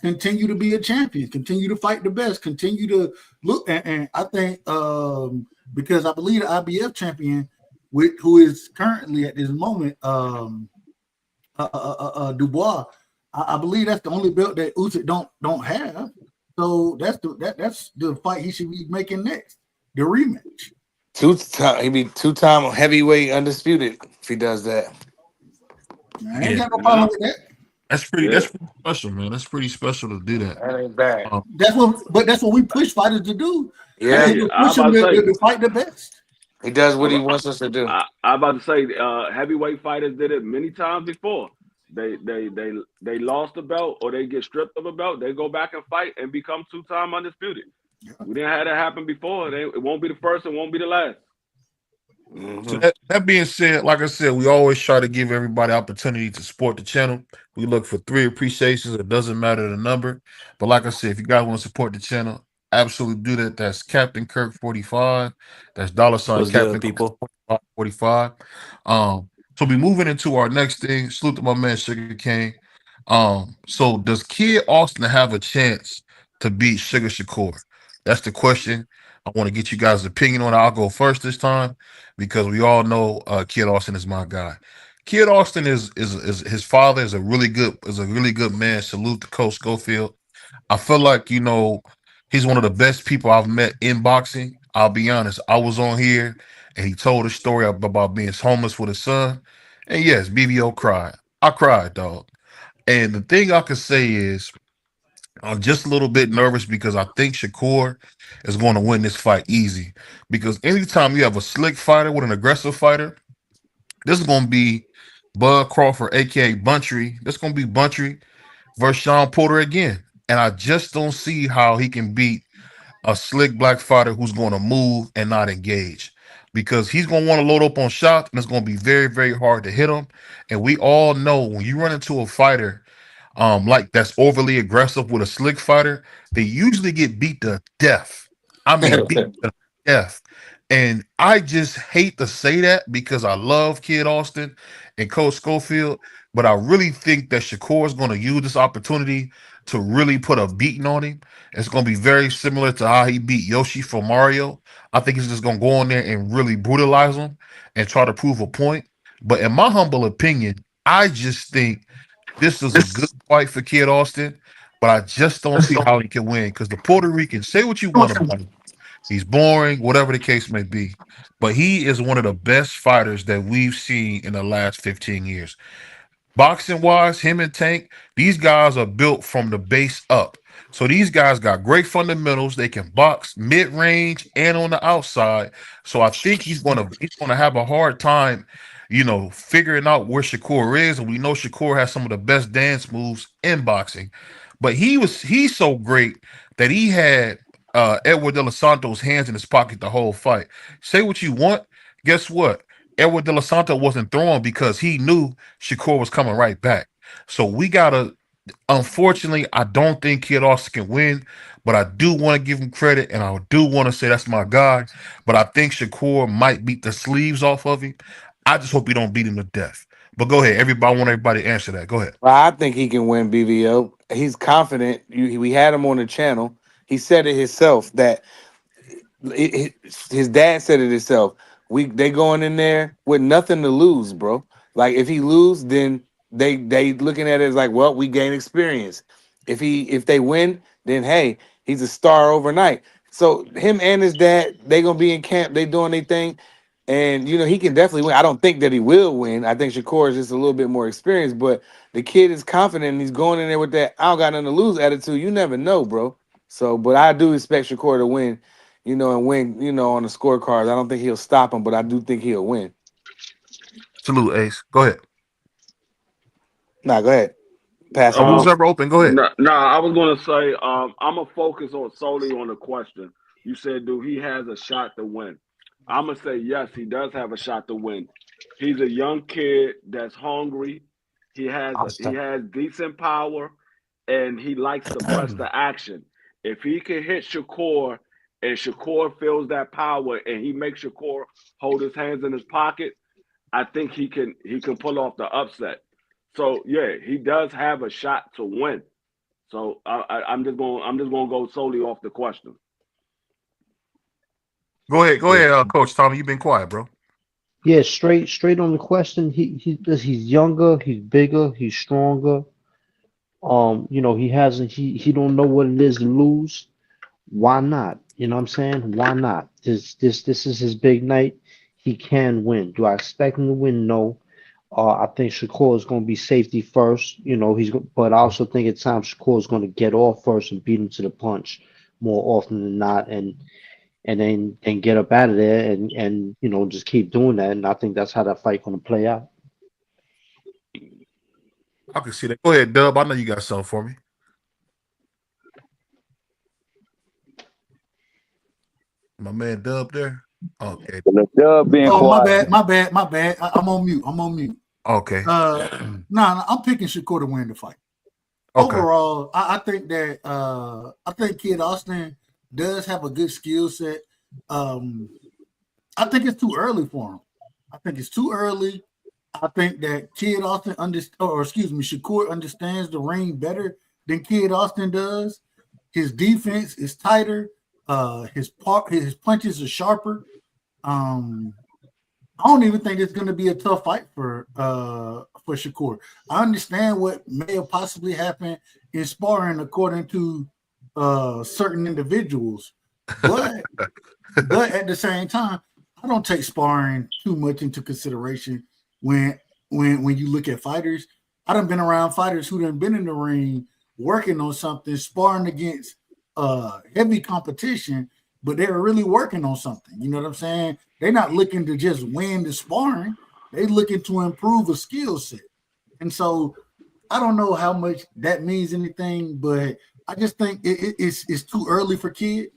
Continue to be a champion. Continue to fight the best. Continue to look. And I think because I believe the IBF champion, who is currently at this moment Dubois, I believe that's the only belt that Usyk don't have. So that's the fight he should be making next, the rematch. He'd be two-time heavyweight undisputed if he does that. I ain't Yeah, got no Yeah. problem with that. that's Yeah. pretty special, man. That's pretty special to do that. That ain't bad. That's what we push fighters to do. Yeah, We I push them about to say. to fight the best. he does what he wants us to do. I about to say, heavyweight fighters did it many times before. They lost the belt or they get stripped of a belt, they go back and fight and become 2-time undisputed. We didn't have that happen before. It won't be the first. It won't be the last. So Mm-hmm. that being said, like I said, we always try to give everybody opportunity to support the channel. We look for 3 appreciations. It doesn't matter the number. But like I said, if you guys want to support the channel, absolutely do that. That's Captain Kirk 45. That's $ What's good, Captain people? Kirk 45. So we moving into our next thing. Salute to my man Sugar King. So does Kid Austin have a chance to beat Sugar Shakur? That's the question. I want to get you guys' opinion on it. I'll go first this time because we all know Kid Austin is my guy. Kid Austin is his father is a really good man. Salute to Coach Schofield. I feel like he's one of the best people I've met in boxing. I'll be honest. I was on here and he told a story about being homeless with his son. And yes, BBO cried. I cried, dog. And the thing I can say is I'm just a little bit nervous because I think Shakur is going to win this fight easy. Because anytime you have a slick fighter with an aggressive fighter, this is going to be Bud Crawford, aka Buntry. This is going to be Buntry versus Sean Porter again. And I just don't see how he can beat a slick black fighter who's going to move and not engage. Because he's going to want to load up on shots, and it's going to be very, very hard to hit him. And we all know when you run into a fighter like that's overly aggressive with a slick fighter, they usually get beat to death. I mean, beat to death. And I just hate to say that because I love Kid Austin and Coach Schofield, but I really think that Shakur is going to use this opportunity to really put a beating on him. It's going to be very similar to how he beat Yoshi from Mario. I think he's just going to go in there and really brutalize him and try to prove a point. But in my humble opinion, I just think this is a good fight for Kid Austin, but I just don't see how he can win because the Puerto Rican, say what you want about him. He's boring, whatever the case may be. But he is one of the best fighters that we've seen in the last 15 years. Boxing wise, him and Tank, these guys are built from the base up. So these guys got great fundamentals. They can box mid range and on the outside. So I think he's gonna have a hard time, figuring out where Shakur is. And we know Shakur has some of the best dance moves in boxing. But he's so great that he had Edward De Los Santos' hands in his pocket the whole fight. Say what you want. Guess what? Edward De Los Santos wasn't throwing because he knew Shakur was coming right back. So we gotta. Unfortunately, I don't think Kid Austin can win, but I do want to give him credit, and I do want to say that's my guy. But I think Shakur might beat the sleeves off of him. I just hope he don't beat him to death. But go ahead, everybody. I want everybody to answer that. Go ahead. Well, I think he can win BVO. He's confident. We had him on the channel. He said it himself that his dad said it himself. They going in there with nothing to lose, bro. Like if he lose, then they looking at it as like, well, we gain experience. If they win, then hey, he's a star overnight. So him and his dad, they gonna be in camp. They doing their thing, and he can definitely win. I don't think that he will win. I think Shakur is just a little bit more experienced, but the kid is confident. And he's going in there with that I don't got nothing to lose attitude. You never know, bro. So, but I do expect Shakur to win and win, on the scorecards. I don't think he'll stop him, but I do think he'll win. Salute, Ace. Go ahead. Nah, go ahead. Pass it Who's on. ever open? Go ahead. I was gonna say, I'm gonna focus on solely on the question. You said, do he has a shot to win? I'm gonna say yes, he does have a shot to win. He's a young kid that's hungry. He has decent power, and he likes to press the action. If he can hit Shakur, and Shakur feels that power, and he makes Shakur hold his hands in his pocket, I think he can pull off the upset. So yeah, he does have a shot to win. So I'm just gonna go solely off the question. Go Yeah, ahead, Coach Tommy. You've been quiet, bro. yeah. Straight on the question. He's younger. He's bigger. He's stronger. He hasn't. He don't know what it is to lose. Why not? You know what I'm saying? Why not? This is his big night. He can win. Do I expect him to win? No. I think Shakur is going to be safety first. But I also think at times Shakur is going to get off first and beat him to the punch more often than not, and then get up out of there and just keep doing that. And I think that's how that fight going to play out. I can see that. Go ahead, Dub. I know you got something for me. My man Dub there. Okay. The Dub being Oh, my quiet. bad, my bad, my bad. I'm on mute. I'm on mute. Okay. Nah, I'm picking Shakur to win the fight. Okay. Overall, I think that I think Kid Austin does have a good skill set. I think it's too early for him. I think it's too early. I think that Kid Austin Shakur understands the ring better than Kid Austin does. His defense is tighter. His punches are sharper. I don't even think it's going to be a tough fight for Shakur. I understand what may have possibly happened in sparring according to certain individuals, but at the same time, I don't take sparring too much into consideration when you look at fighters. I done been around fighters who done been in the ring working on something, sparring against heavy competition, but they're really working on something. You know what I'm saying? They're not looking to just win the sparring. They're looking to improve a skill set. And so I don't know how much that means anything, but I just think it's too early for Kid.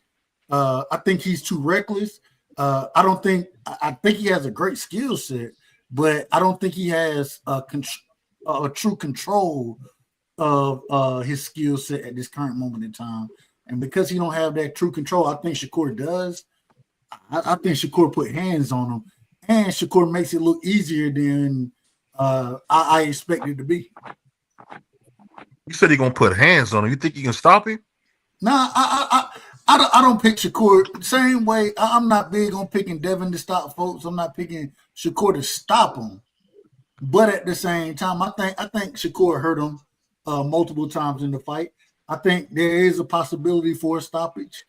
I think he's too reckless. I think he has a great skill set, but I don't think he has a true control of his skill set at this current moment in time. And because he don't have that true control, I think Shakur does. I think Shakur put hands on him, and Shakur makes it look easier than I expect it to be. You said he's gonna put hands on him. You think you can stop him? Nah, I don't pick Shakur same way. I'm not big on picking Devin to stop folks. I'm not picking Shakur to stop him. But at the same time, I think Shakur hurt him multiple times in the fight. I think there is a possibility for a stoppage.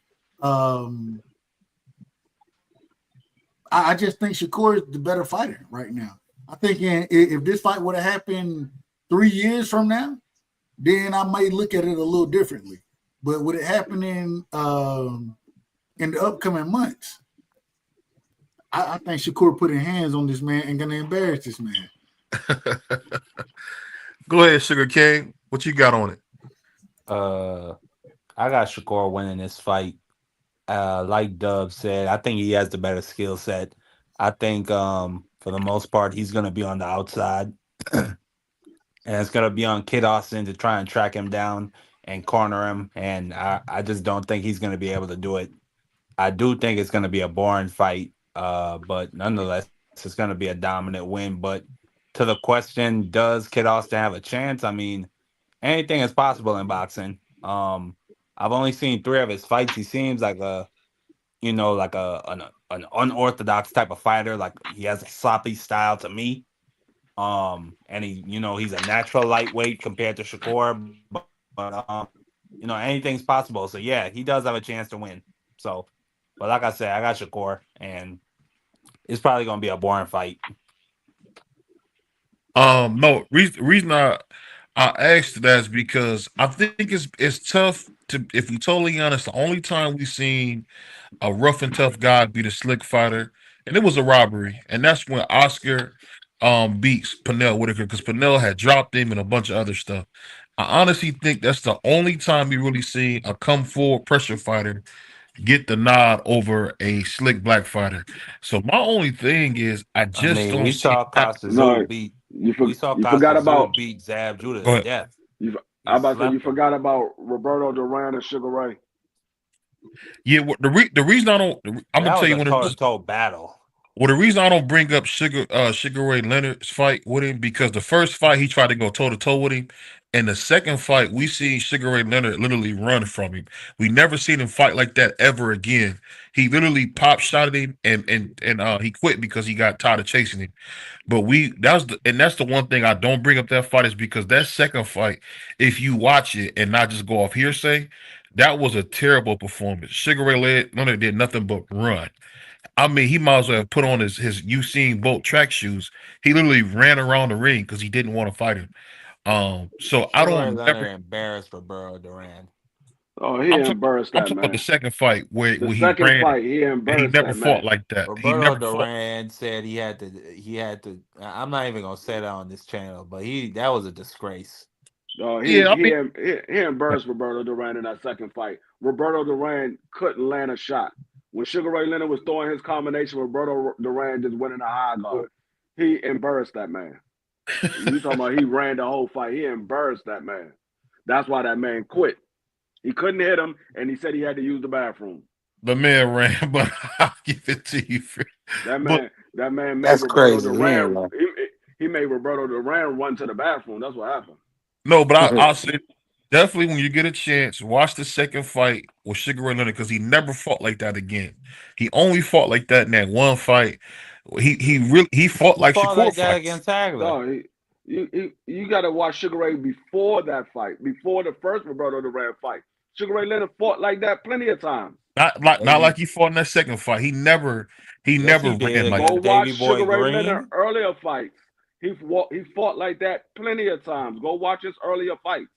I just think Shakur is the better fighter right now. I think if this fight would have happened 3 years from now, then I might look at it a little differently. But with it happening in the upcoming months, I think Shakur putting hands on this man and gonna embarrass this man. Go ahead, Sugar King. What you got on it? I got Shakur winning this fight. Like Dub said, I think he has the better skill set. I think for the most part he's gonna be on the outside. And it's gonna be on Kid Austin to try and track him down and corner him. And I just don't think he's gonna be able to do it. I do think it's gonna be a boring fight. But nonetheless, it's gonna be a dominant win. But to the question, does Kid Austin have a chance? I mean, anything is possible in boxing. I've only seen 3 of his fights. He seems like an unorthodox type of fighter. Like he has a sloppy style to me. And he's a natural lightweight compared to Shakur. But anything's possible. So yeah, he does have a chance to win. So, but like I said, I got Shakur, and it's probably gonna be a boring fight. No, reason I asked that is because I think it's tough to, if we totally honest, the only time we've seen a rough and tough guy beat a slick fighter, and it was a robbery, and that's when Oscar beats Pernell Whitaker because Pernell had dropped him and a bunch of other stuff. I honestly think that's the only time we really seen a come forward pressure fighter get the nod over a slick black fighter. So my only thing is I I just mean, don't we see saw that. Costa No, Zoo beat you we saw you Costa forgot Zoo about beat Zab Judah Go to ahead. death. you. He I about to say you slept him. forgot about Roberto Duran and Sugar Ray. Yeah, the reason I don't, I'm gonna That tell was you a one of the, toe-to-toe battle. well, the reason I don't bring up Sugar Ray Leonard's fight with him because the first fight he tried to go toe to toe with him, and the second fight we see Sugar Ray Leonard literally run from him. We never seen him fight like that ever again. He literally pop shot at him and he quit because he got tired of chasing him. But that's the one thing I don't bring up that fight is because that second fight, if you watch it and not just go off hearsay, that was a terrible performance. Sugar Ray Leonard did nothing but run. I mean, he might as well have put on his Usain Bolt track shoes. He literally ran around the ring because he didn't want to fight him. So I Sugar Ray don't never. Leonard embarrassed Roberto Duran. Oh, he embarrassed I'm that talking about the man. second fight where The he second ran fight, he and he embarrassed never that fought man. like that. He Roberto never fought. Duran said he had to. He had to. I'm not even gonna say that on this channel, but that was a disgrace. Oh, he Yeah, I he mean, em- he embarrassed Roberto Duran in that second fight. Roberto Duran couldn't land a shot. When Sugar Ray Leonard was throwing his combination, Roberto Duran just went in a high guard. He embarrassed that man. You talking about he ran the whole fight. He embarrassed that man. That's why that man quit. He couldn't hit him, and he said he had to use the bathroom. the man ran, but I'll give it to you. That But man made That's Roberto crazy. He ain't Duran. right. He made Roberto Duran run to the bathroom. That's what happened. no, but I'll say definitely when you get a chance, watch the second fight with Sugar Ray Leonard because he never fought like that again. He only fought like that in that one fight. He fought He like fought Shakur like that fights. against Hagler. No, you got to watch Sugar Ray before that fight, before the first Roberto Duran fight. Sugar Ray Leonard fought like that plenty of times. Not like he fought in that second fight. He Yes, never he did ran like Go against that. watch Davy Sugar Boy Ray Leonard Green. earlier fights. He fought like that plenty of times. Go watch his earlier fights.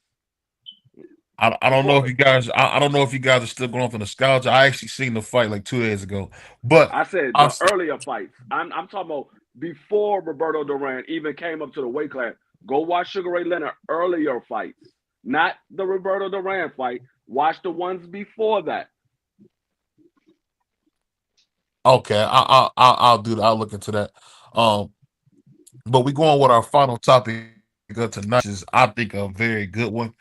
I He don't know fought. if you guys I don't know if you guys are still going for nostalgia. I actually seen the fight like 2 days ago, but I said I the earlier fights. I'm talking about before Roberto Duran even came up to the weight class. Go watch Sugar Ray Leonard earlier fights, not the Roberto Duran fight. Watch the ones before that. okay, I'll do that. I'll look into that. Um, but we going with our final topic of tonight, which is I think a very good one.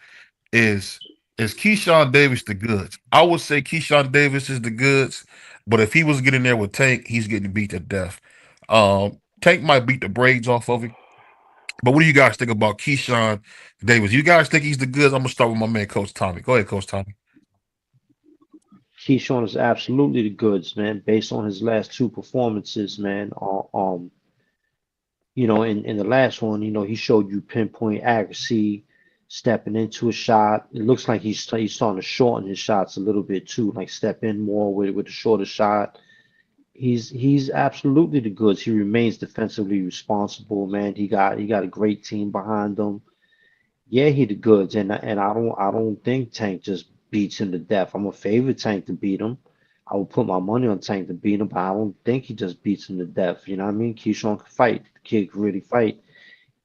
Is is Keyshawn Davis the goods? I would say Keyshawn Davis is the goods, but if he was getting there with Tank, he's getting beat to death. Tank might beat the braids off of him. But what do you guys think about Keyshawn Davis? You guys think he's the goods? I'm gonna start with my man, Coach Tommy. Go ahead, Coach Tommy. Keyshawn is absolutely the goods, man, based on his last two performances, man. In the last one, he showed you pinpoint accuracy, stepping into a shot. It looks like he's starting to shorten his shots a little bit too, like step in more with the shorter shot. He's absolutely the goods. He remains defensively responsible, man. He got a great team behind him. Yeah, he the goods, and I don't think Tank just beats him to death. I'm a favorite Tank to beat him. I would put my money on Tank to beat him, but I don't think he just beats him to death. You know what I mean? Keyshawn can fight. The kid can really fight,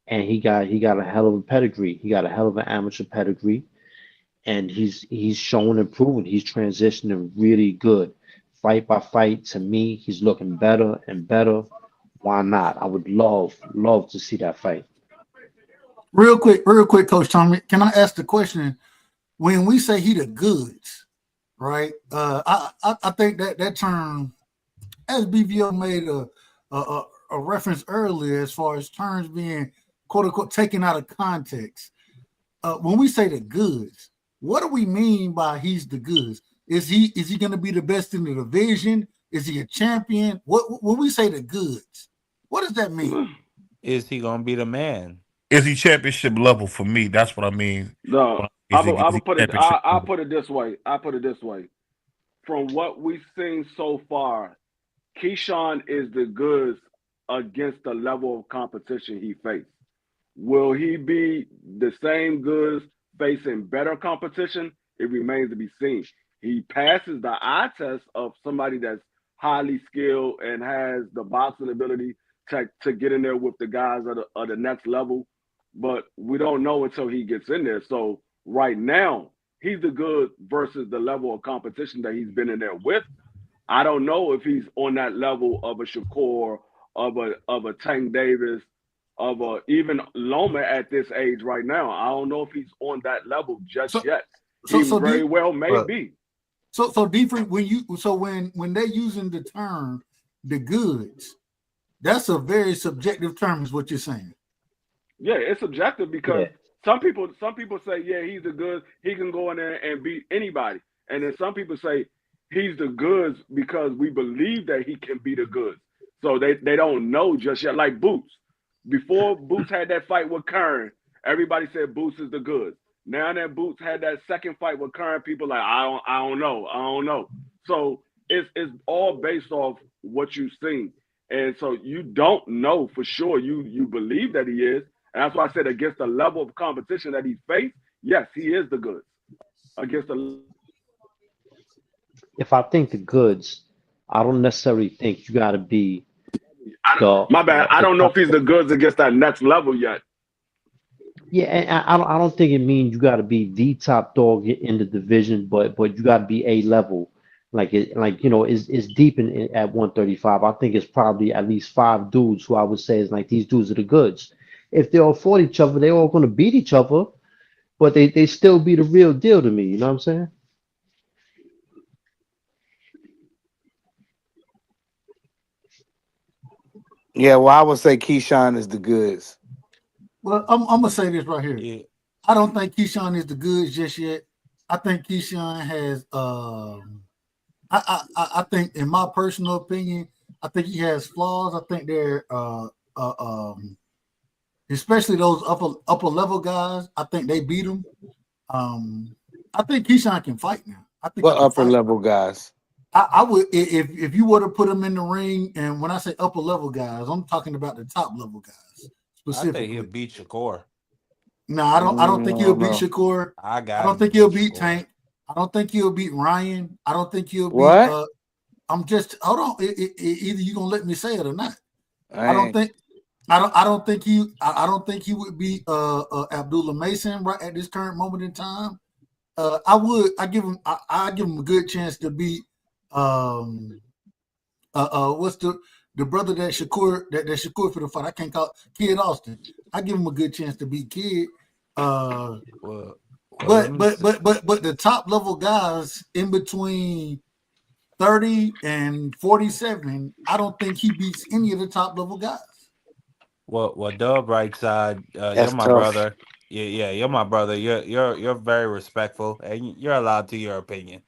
and he got a hell of a pedigree. He got a hell of an amateur pedigree, and he's showing improvement. He's transitioning really good, fight by fight. To me, he's looking better and better. Why not? I would love to see that fight. Real quick, Coach Tommy. Can I ask the question? When we say he the goods, right? I think that term, as BVO made a reference earlier, as far as terms being quote unquote taken out of context. When we say the goods, what do we mean by he's the goods? Is he going to be the best in the division? Is he a champion? What when we say the goods, what does that mean? Is he gonna be the man? Is he championship level for me? That's what I mean. No, I Is he will put it. championship I'll level? put it this way. I put it this way. From what we've seen so far, Keyshawn is the goods against the level of competition he faced. Will he be the same goods facing better competition? It remains to be seen. He passes the eye test of somebody that's highly skilled and has the boxing ability to get in there with the guys of the next level. But we don't know until he gets in there. So right now, he's the good versus the level of competition that he's been in there with. I don't know if he's on that level of a Shakur, of a Tank Davis, of a even Loma at this age right now. I don't know if he's on that level just So yet. so He so very deep well may But be. so different when they're using the term the goods, that's a very subjective term, is what you're saying. Yeah, it's subjective because Yeah. some people say, yeah, he's the goods. He can go in there and beat anybody. And then some people say he's the goods because we believe that he can be the goods. So they don't know just yet. Like Boots. Before Boots had that fight with Kern, everybody said Boots is the goods. Now that Boots had that second fight with Kern, people like, I don't know. So it's all based off what you've seen. And so you don't know for sure. You believe that he is. And that's why I said against the level of competition that he faced, yes, he is the goods. Against the if I think the goods, I don't necessarily think you got to be the My bad. I the don't know if top. he's the goods against that next level yet. Yeah, and I don't think it means you got to be the top dog in the division, but you got to be a level. Like you know, is deep at 135. I think it's probably at least five dudes who I would say is like these dudes are the goods. If they all fought each other, they're all going to beat each other, but they still be the real deal to me. You know what I'm saying? Yeah, well, I would say Keyshawn is the goods. Well, I'm gonna say this right here. Yeah, I don't think Keyshawn is the goods just yet. I think Keyshawn has. I think, in my personal opinion, I think he has flaws. I think they're especially those upper level guys. I think they beat him. I think Keyshawn can fight now. I think he What can upper fight. level guys? I would, if you were to put him in the ring, and when I say upper level guys, I'm talking about the top level guys I think he'll specifically. beat Shakur. No, I don't think he'll don't beat know. Shakur. I I got don't him think to he'll beat beat Shakur. Tank. I don't think he'll beat Ryan. I don't think he'll beat. What? I'm just hold on. Either you gonna let me say it or not. I I don't ain't. think. I don't think he. I don't think he would beat Abdullah Mason right at this current moment in time. I would. I give him. I give him a good chance to beat. What's the brother that Shakur for the fight? I can't call Kid Austin. I give him a good chance to beat Kid. Well, let But me but see. but but but the top level guys in between 30 and 47, I don't think he beats any of the top level guys. What Dub right side, you're That's my tough. brother. Yeah, you're my brother. You're very respectful and you're allowed to your opinion.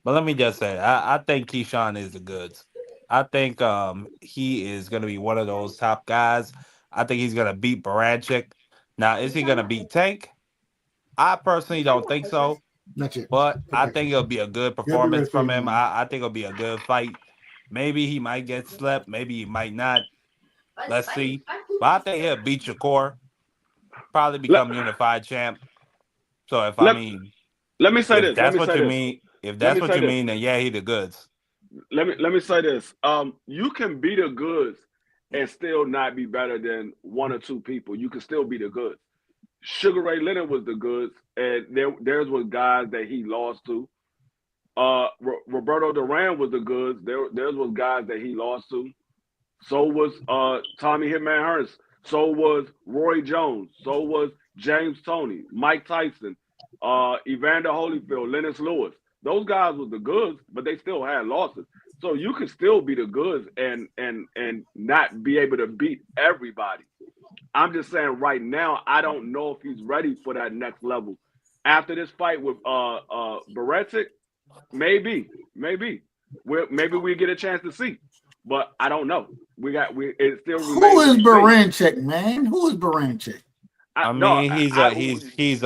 But let me just say, I think Keyshawn is the goods. I think he is gonna be one of those top guys. I think he's gonna beat Baranchik. Now, is he gonna beat Tank? I personally don't think so, Not yet. but I Okay. think it'll be a good You'll be ready performance for from your him. game. I think it'll be a good fight. Maybe he might get slept, maybe he might not. Let's see. But I think he'll beat Shakur, probably Let, become unified champ. So if I let, mean, let me say if this. Let that's me what say you this. mean, if Let that's me what say you this. mean, then yeah, he the goods. Let me say this. You can be the goods and still not be better than one or two people. You can still be the goods. Sugar Ray Leonard was the goods, and theirs was guys that he lost to. Roberto Duran was the goods. Theirs was guys that he lost to. So was Tommy Hitman Hearns. So was Roy Jones. So was James Toney, Mike Tyson, Evander Holyfield, Lennox Lewis. Those guys was the goods, but they still had losses. So you can still be the goods and not be able to beat everybody. I'm just saying right now, I don't know if he's ready for that next level. After this fight with Beretic, maybe maybe we get a chance to see, but I don't know. It still Who remains to is be seen. Baranchik, man? Who is Baranchik? I No, mean, he's a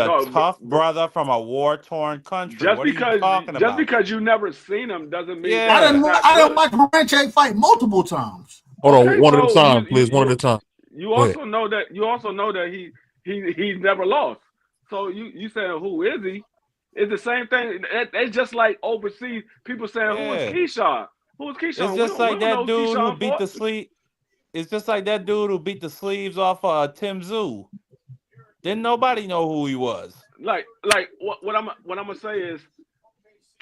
no. tough brother from a war torn country. Just What are you because talking just about? because you never seen him doesn't mean that I he's Yeah, didn't not I didn't good. watch Baranchik fight multiple times. Hold on, Okay, one at a so time, please. One at a time. you Go ahead. also know that he's never lost. So you saying who is he? It's the same thing. It's just like overseas people saying who is yeah. Keyshawn? Who is It's Keyshawn? We just don't we like don't that know who dude who Keyshawn beat fought. the sleep. It's just like that dude who beat the sleeves off Tim Zoo. Didn't nobody know who he was. Like what I'm gonna say is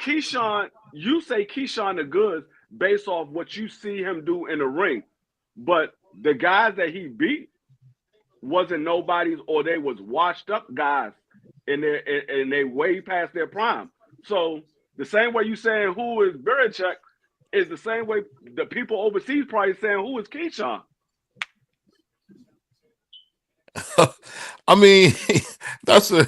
Keyshawn. You say Keyshawn the goods based off what you see him do in the ring, but the guys that he beat wasn't nobody's or they was washed up guys and they way past their prime. So the same way you saying who is Belichick is the same way the people overseas probably saying who is Keyshawn. I mean, that's a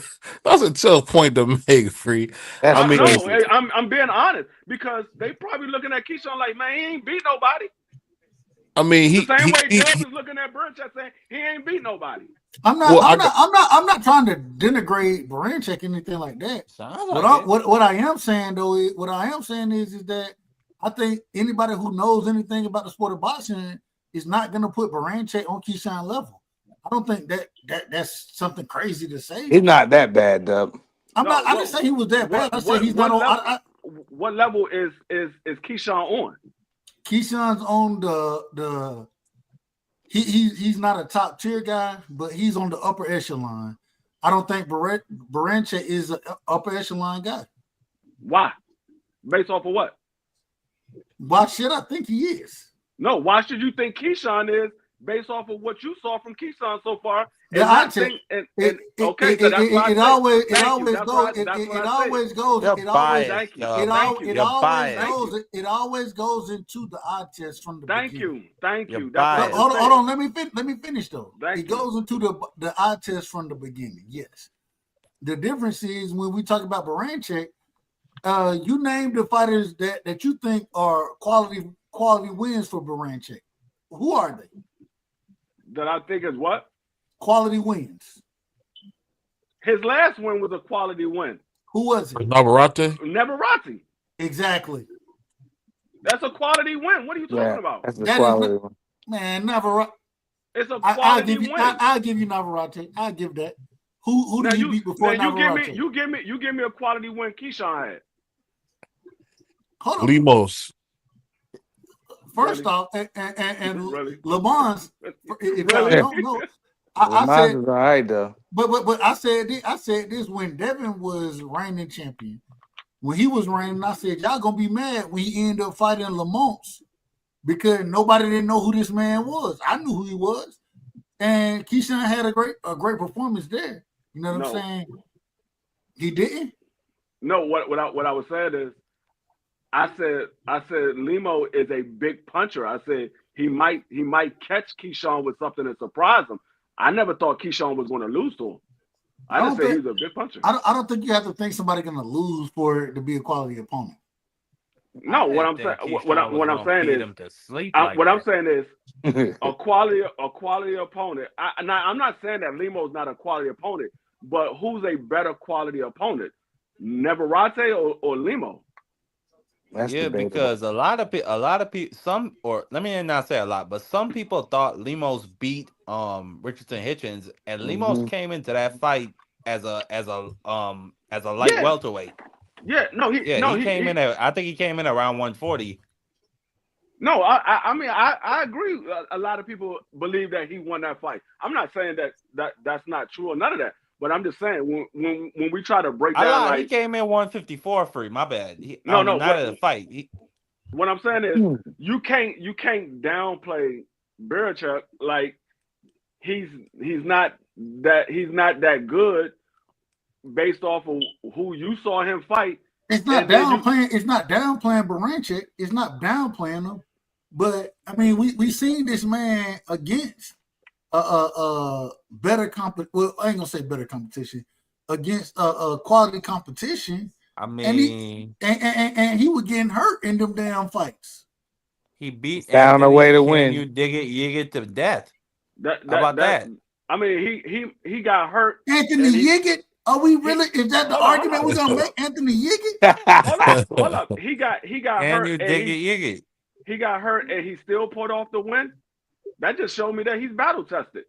tough point to make, Free. That's I mean, No, crazy. I'm being honest because they probably looking at Keyshawn like, man, he ain't beat nobody. The he same he, way he, Dub he is looking at Belichick saying he ain't beat nobody. I'm not well, I'm I not got I'm not I'm not trying to denigrate Baranchik or anything like that. Sounds like it. What I am saying though is what I am saying is that I think anybody who knows anything about the sport of boxing is not gonna put Baranchik on Keyshawn level. I don't think that's something crazy to say. He's not that bad, Dub. I'm No, not. I didn't say he was that bad. I said he's not what on. level what level is Keyshawn on? Keyshawn's on the he's not a top tier guy, but he's on the upper echelon. I don't think Baranche is an upper echelon guy. Why? Based off of what? Why should I think he is? No, why should you think Keyshawn is based off of what you saw from Keyshawn so far? It always goes into the eye test from the beginning. Thank you. Hold on. Let me finish though. It goes into the eye test from the beginning. Yes. The difference is when we talk about Baranchek, you name the fighters that you think are quality wins for Baranchek. Who are they? That I think is what? Quality wins. His last win was a quality win. Who was it? Navarrete. Exactly. That's a quality win. What are you talking about? That's a quality win. Man, Navarrete. It's a quality win. I'll give you Navarrete. I'll give that. Who did you beat before Navarrete? You give me a quality win Keyshawn had. Hold on. Limos. First off, and Le Mans, if Really? y'all don't know, I said, all right though. But I said this when Devin was reigning champion. When he was reigning, I said y'all gonna be mad when he ended up fighting Lamont because nobody didn't know who this man was. I knew who he was, and Keyshawn had a great performance there. You know what I'm saying? He didn't. No, what I was saying is, I said Limo is a big puncher. I said he might catch Keyshawn with something and surprise him. I never thought Keyshawn was going to lose to him. I just said he's a big puncher. I don't think you have to think somebody's going to lose for it to be a quality opponent. No, what I'm saying is a quality opponent. I'm not saying that Limo's not a quality opponent, but who's a better quality opponent, Navarrete or Limo? That's debatable. Because a lot of people, let me not say a lot, but some people thought Lemos beat Richardson Hitchens, and Lemos came into that fight as a light welterweight. Yeah, he came in at, I think he came in around 140. No, I mean I agree. A lot of people believe that he won that fight. I'm not saying that's not true or none of that. But I'm just saying when we try to break down, he came in 154 free. My bad. Not at the fight. What I'm saying is you can't downplay Barachuk like he's not that good based off of who you saw him fight. It's not downplaying. It's not downplaying Baranchik. It's not downplaying him. But I mean, we seen this man against better well, I ain't gonna say better competition against quality competition. I mean, and he was getting hurt in them damn fights. He beat found a way to win. You get to death. How about that? I mean, he got hurt. Anthony Yiggett. Are we really? Is that the argument we're gonna make? Anthony Yiggett. Hold up. He got hurt. Yiggett. He got hurt and he still pulled off the win. That just showed me that he's battle tested.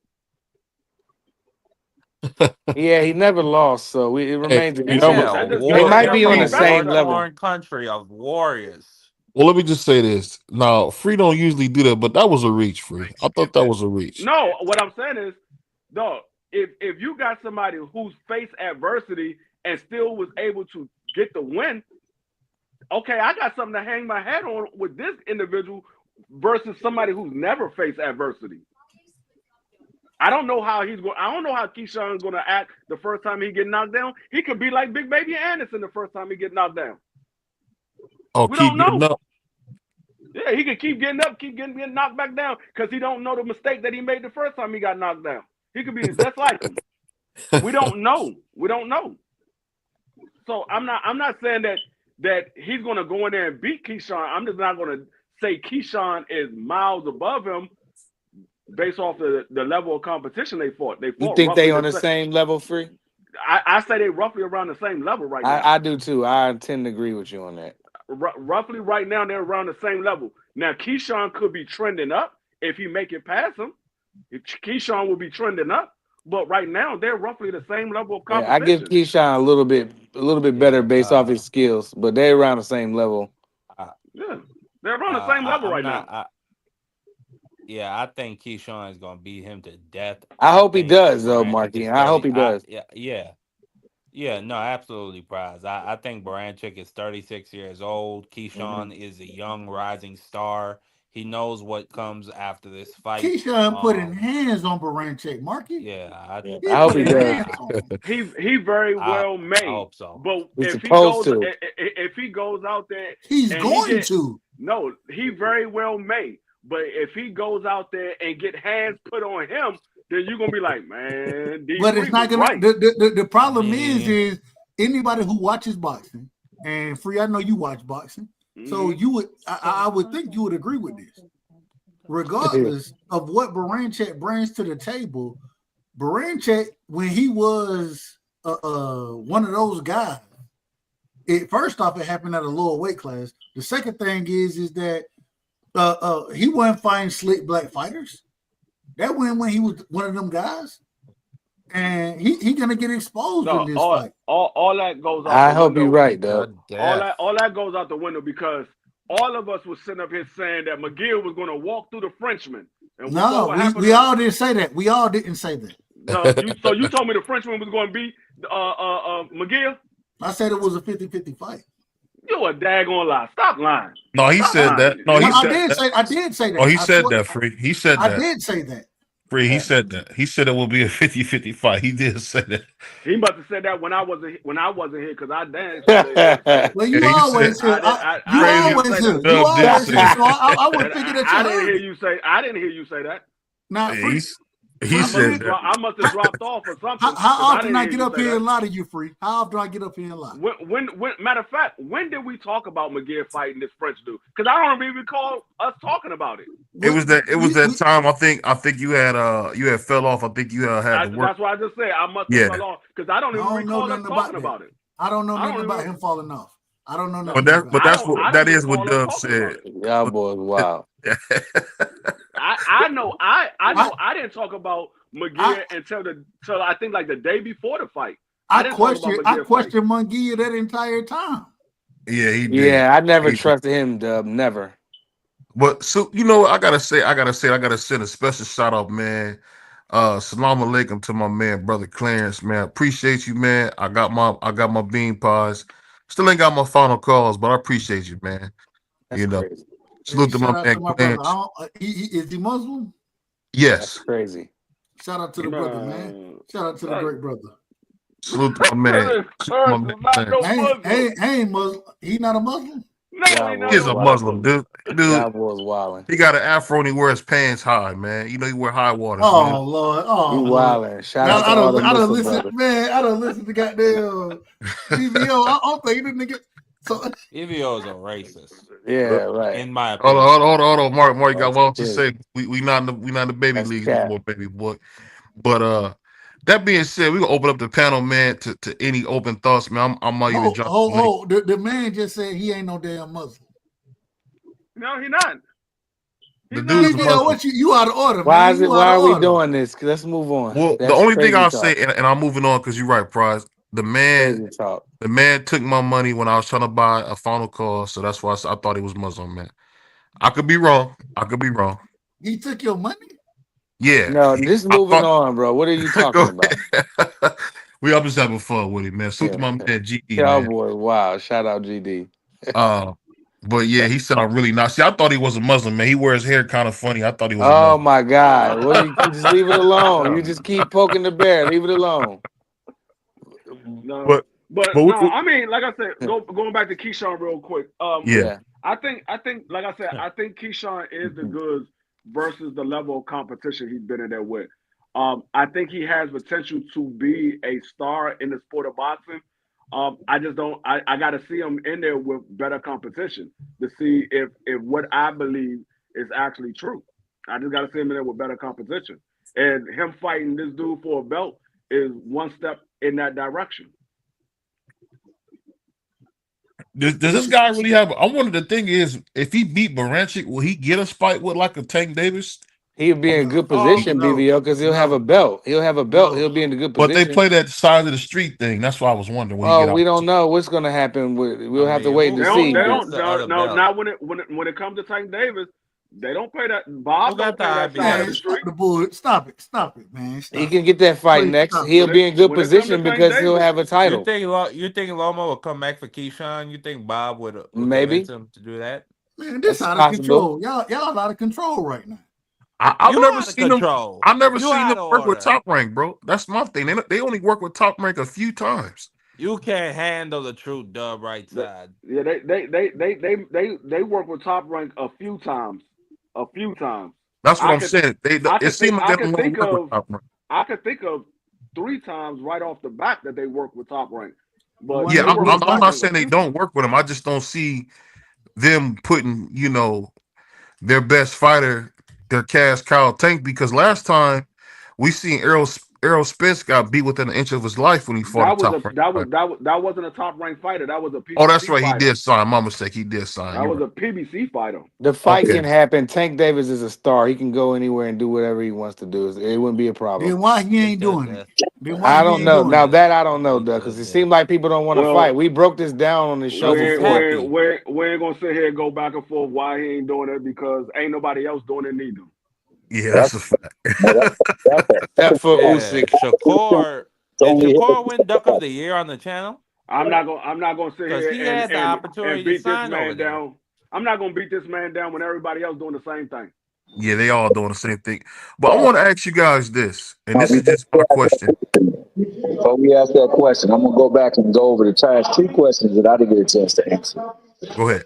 Yeah, he never lost, so it remains. They They might be on the same level. Country of warriors. Well, let me just say this. Now, Free don't usually do that, but that was a reach, Free. I thought that was a reach. No, what I'm saying is, dog, if you got somebody who's faced adversity and still was able to get the win, okay, I got something to hang my hat on with this individual versus somebody who's never faced adversity. I don't know how Keyshawn is going to act the first time he get knocked down. He could be like Big Baby Anderson the first time he get knocked down. Oh, we keep don't know. getting up. Yeah, he could keep getting up, getting knocked back down because he don't know the mistake that he made the first time he got knocked down. He could be just like him. We don't know. We don't know. So I'm not saying that he's going to go in there and beat Keyshawn. I'm just not going to say Keyshawn is miles above him based off the level of competition they fought. You think they on the same level, Free? I say they roughly around the same level right now. I do too. I tend to agree with you on that. Roughly right now, they're around the same level. Now, Keyshawn could be trending up if he make it past him. Keyshawn will be trending up. but right now they're roughly the same level of Yeah, I give competition. Keyshawn a little bit better based off his skills, but they're around the same level. Yeah, they're around the same level right now. I think Keyshawn is gonna beat him to death. I hope he think does, though, Baranchik Marky. is I hope he does. no, absolutely, Prize. I think Baranchik is 36 years old. Keyshawn Mm-hmm. is a young rising star. He knows what comes after this fight. Keyshawn putting hands on Baranchik, Marky. Yeah, I hope he does. He very well may. I hope so. But He's if supposed to. if he goes out there, He's and going to. No, he very well may. But if he goes out there and get hands put on him, then you're gonna be like, man. But it's not gonna. Right. The problem is anybody who watches boxing, and Free, I know you watch boxing, so you would, I would think you would agree with this. Regardless of what Baranchik brings to the table, Baranchik, when he was one of those guys, first off, it happened at a lower weight class. The second thing is that he wasn't fighting slick black fighters. That when he was one of them guys, and he gonna get exposed in this fight. All that goes out. I hope you're right, though. All that goes out the window because all of us was sitting up here saying that McGill was going to walk through the Frenchman. And no, we all didn't say that. We all didn't say that. So you told me the Frenchman was going to be McGill? I said it was a 50-50 fight. You a daggone lie. Stop lying. No, he said that. No, he said that. I did say that. Oh, he said that, Free. He said that. I did say that. Free, he said that. He said it will be a 50-50 fight. He did say that. He must have said that when I wasn't here because I danced. Well, you always here. You always here. You always here. So I would figure that you I didn't hear you say that. Now, he said that. I must have dropped off or something. How often I get up here and lie to you, Free? How often I get up here and lie? When matter of fact, when did we talk about McGill fighting this French dude? Because I don't even recall us talking about it. It was that time. I think you had fell off. I think you had to work. That's why I just said I must have fell off because I don't even recall us talking about it. I don't know nothing about him falling off. I don't know nothing. That is what Dub said. Y'all boys, wow. I know I didn't talk about McGill until I think like the day before the fight. I questioned Munguia that entire time. Yeah, he did. Yeah, I never trusted him, Dub. Never. But so I gotta send a special shout out, man. Salam alaikum to my man, brother Clarence, man. Appreciate you, man. I got my bean pies. Still ain't got my final calls, but I appreciate you, man. That's crazy. Salute to my man Clarence. Is he Muslim? Yes. That's crazy. Shout out to the brother, man. Shout out to the great brother. Salute to my man. Ain't Muslim. He not a Muslim? No, he's a Muslim, dude. That boy's wilding. He got an afro and he wears pants high, man. You know he wear high waters. Oh man. Lord, oh, you wilding. Shout out to all the Muslim brothers. Man, I don't listen to goddamn EVO. I don't think the nigga. So EVO is a racist. Yeah, right. In my opinion. Hold on, Mark, you got what to say? We not in the baby leagues anymore, baby boy. But that being said, we gonna open up the panel, man, to any open thoughts, man. I'm not even dropping. The man just said he ain't no damn Muslim. No, he not. The dude's what you out of order? Why man. Why are we doing this? Let's move on. Well, the only thing I'll say, and I'm moving on because you're right, Prize. The man took my money when I was trying to buy a final call, so that's why I thought he was Muslim, man. I could be wrong. He took your money? Yeah. No, just moving on, bro. What are you talking about? I'm just having fun with it, man. Salute to my man GD. Cowboy, wow. Shout out GD. But yeah, he said I'm really not. See, I thought he was a Muslim, man. He wears hair kind of funny. I thought he was. Oh my God! What you just leave it alone? You just keep poking the bear. Leave it alone. No, but no, I mean, like I said, going back to Keyshawn real quick. Yeah. I think, like I said, I think Keyshawn is the goods versus the level of competition he's been in there with. I think he has potential to be a star in the sport of boxing. I just don't. I got to see him in there with better competition to see if what I believe is actually true. I just got to see him in there with better competition, and him fighting this dude for a belt is one step in that direction. Does this guy really have? I wonder. The thing is, if he beat Baranchik, will he get a fight with like a Tank Davis? He'll be in a good position, BBO, because he'll have a belt. He'll have a belt. He'll be in a good But they position. play that side of the street thing. That's why I was wondering when he Well, get out. we don't know what's going to happen. We'll have to wait They to see. don't. No, not when it comes to Tank Davis. They don't play that. Bob don't play that side of the street. Stop the bull. Stop it, man. Stop. He can get that fight Please next. stop. He'll be in good when it come to position Tank because he'll Davis, have a title. You think Loma will come back for Keyshawn? You think Bob would Maybe convince him to do that? Man, this That's out of possible. control. Y'all out of control right now. I've You never out of seen them. control. I've never You seen out them of work with order. Top Rank, bro. That's my thing. They only work with Top Rank a few times. You can't handle the truth, Dub right side. Yeah, they work with Top Rank a few times. That's what I'm saying. It seems like they don't want to work with Top Rank. I could think of 3 times right off the bat that they work with Top Rank. But Yeah, they work with I'm Top not Rank a saying they few don't work with them. I just don't see them putting, their best fighter, their cash cow Tank, because last time we seen Errol Spence got beat within an inch of his life when he fought a Top Rank fighter. that wasn't a Top Rank fighter. That was a PBC Oh, that's right. fighter. He did sign. My mistake. He did sign. That was a PBC fighter. The fight Okay. can happen. Tank Davis is a star. He can go anywhere and do whatever he wants to do. It wouldn't be a problem. Then why he ain't doing it? I don't know. Now that I don't know, Doug, because it seems like people don't want to Well, fight. We broke this down on the show before. We ain't gonna sit here and go back and forth why he ain't doing it, because ain't nobody else doing it neither. Yeah, that's a fact. That's for Usyk. Shakur. Did Shakur win Duck of the Year on the channel? I'm not gonna sit here he had the opportunity and beat to sign this man over there. down. I'm not gonna beat this man down when everybody else doing the same thing. Yeah, they all doing the same thing. But I want to ask you guys this, and this is just my question. Before we ask that question, I'm gonna go back and go over the last 2 questions that I didn't get a chance to answer. Go ahead.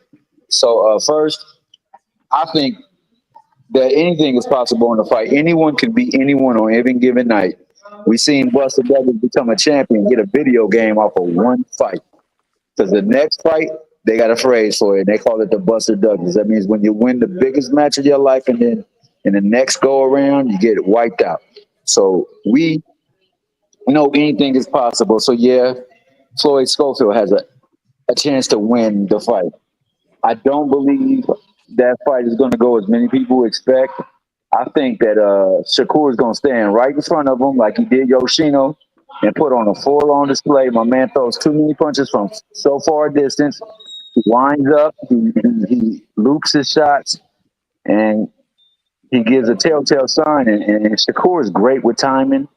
So first, I think that anything is possible in a fight. Anyone can beat anyone on any given night. We seen Buster Douglas become a champion, get a video game off of one fight. Because the next fight, they got a phrase for it. They call it the Buster Douglas. That means when you win the biggest match of your life, and then in the next go around, you get wiped out. So we know anything is possible. So yeah, Floyd Schofield has a chance to win the fight. I don't believe that fight is going to go as many people expect. I think that Shakur is going to stand right in front of him like he did Yoshino and put on a full-on display. My man throws too many punches from so far a distance. He winds up, he loops his shots, and he gives a telltale sign. And Shakur is great with timing.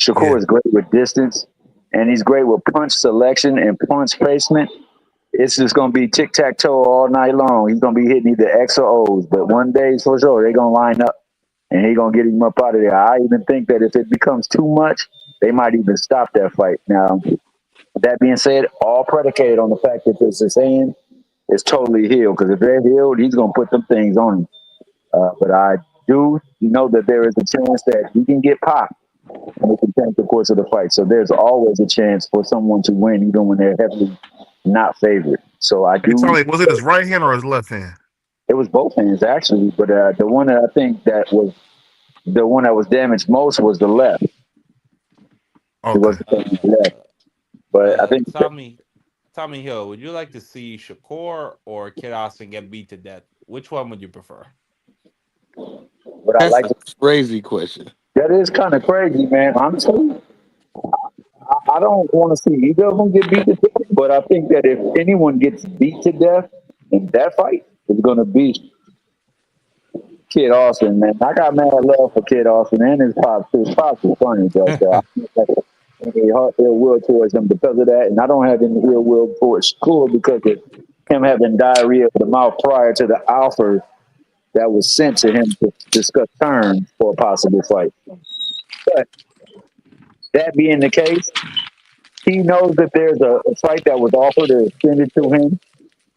Shakur is great with distance, and he's great with punch selection and punch placement. It's just going to be tic-tac-toe all night long. He's going to be hitting either X or O's, but one day for sure they're going to line up, and he's going to get him up out of there. I even think that if it becomes too much, they might even stop that fight. Now, that being said, all predicated on the fact that his hand is totally healed, because if they're healed, he's going to put them things on him. But I do know that there is a chance that he can get popped, and it can change the course of the fight. So there's always a chance for someone to win, even when they're heavily not favored. So I do. Tell me, was it his right hand or his left hand? It was both hands actually, but the one that I think that was the one that was damaged most was the left. Okay. It was the left. But I think Tommy Hill, would you like to see Shakur or Kid Austin get beat to death? Which one would you prefer? That's a crazy question. That is kind of crazy, man. Honestly, I don't want to see either of them get beat to death, but I think that if anyone gets beat to death in that fight, it's going to be Kid Austin, man. I got mad love for Kid Austin and his pops. His pops was funny, but I don't have any ill will towards him because of that, and I don't have any ill will towards Shakur because of him having diarrhea of the mouth prior to the offer that was sent to him to discuss terms for a possible fight. But that being the case, he knows that there's a fight that was offered or extended to him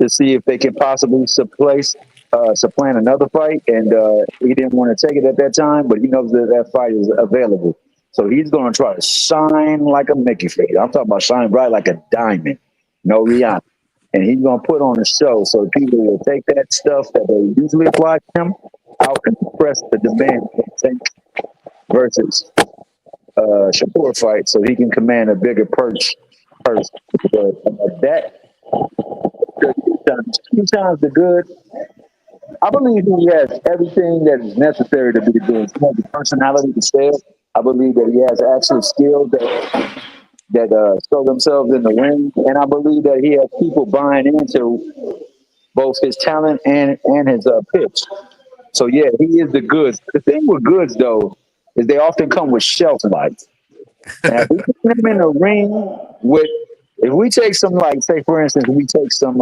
to see if they can possibly supplant another fight, and he didn't want to take it at that time, but he knows that that fight is available. So he's going to try to shine like a Mickey figure. I'm talking about shine bright like a diamond, no Rihanna. And he's going to put on a show so people will take that stuff that they usually apply to him out and press the demand versus Shakur fight so he can command a bigger purse. That two times the good, I believe he has everything that is necessary to be the good. He has the personality to sell. I believe that he has actual skills that show themselves in the ring, and I believe that he has people buying into both his talent and his pitch. So yeah, he is the goods. The thing with goods though is they often come with shelf life. Now, if we put him in a ring with, if we take some, like, say for instance, we take some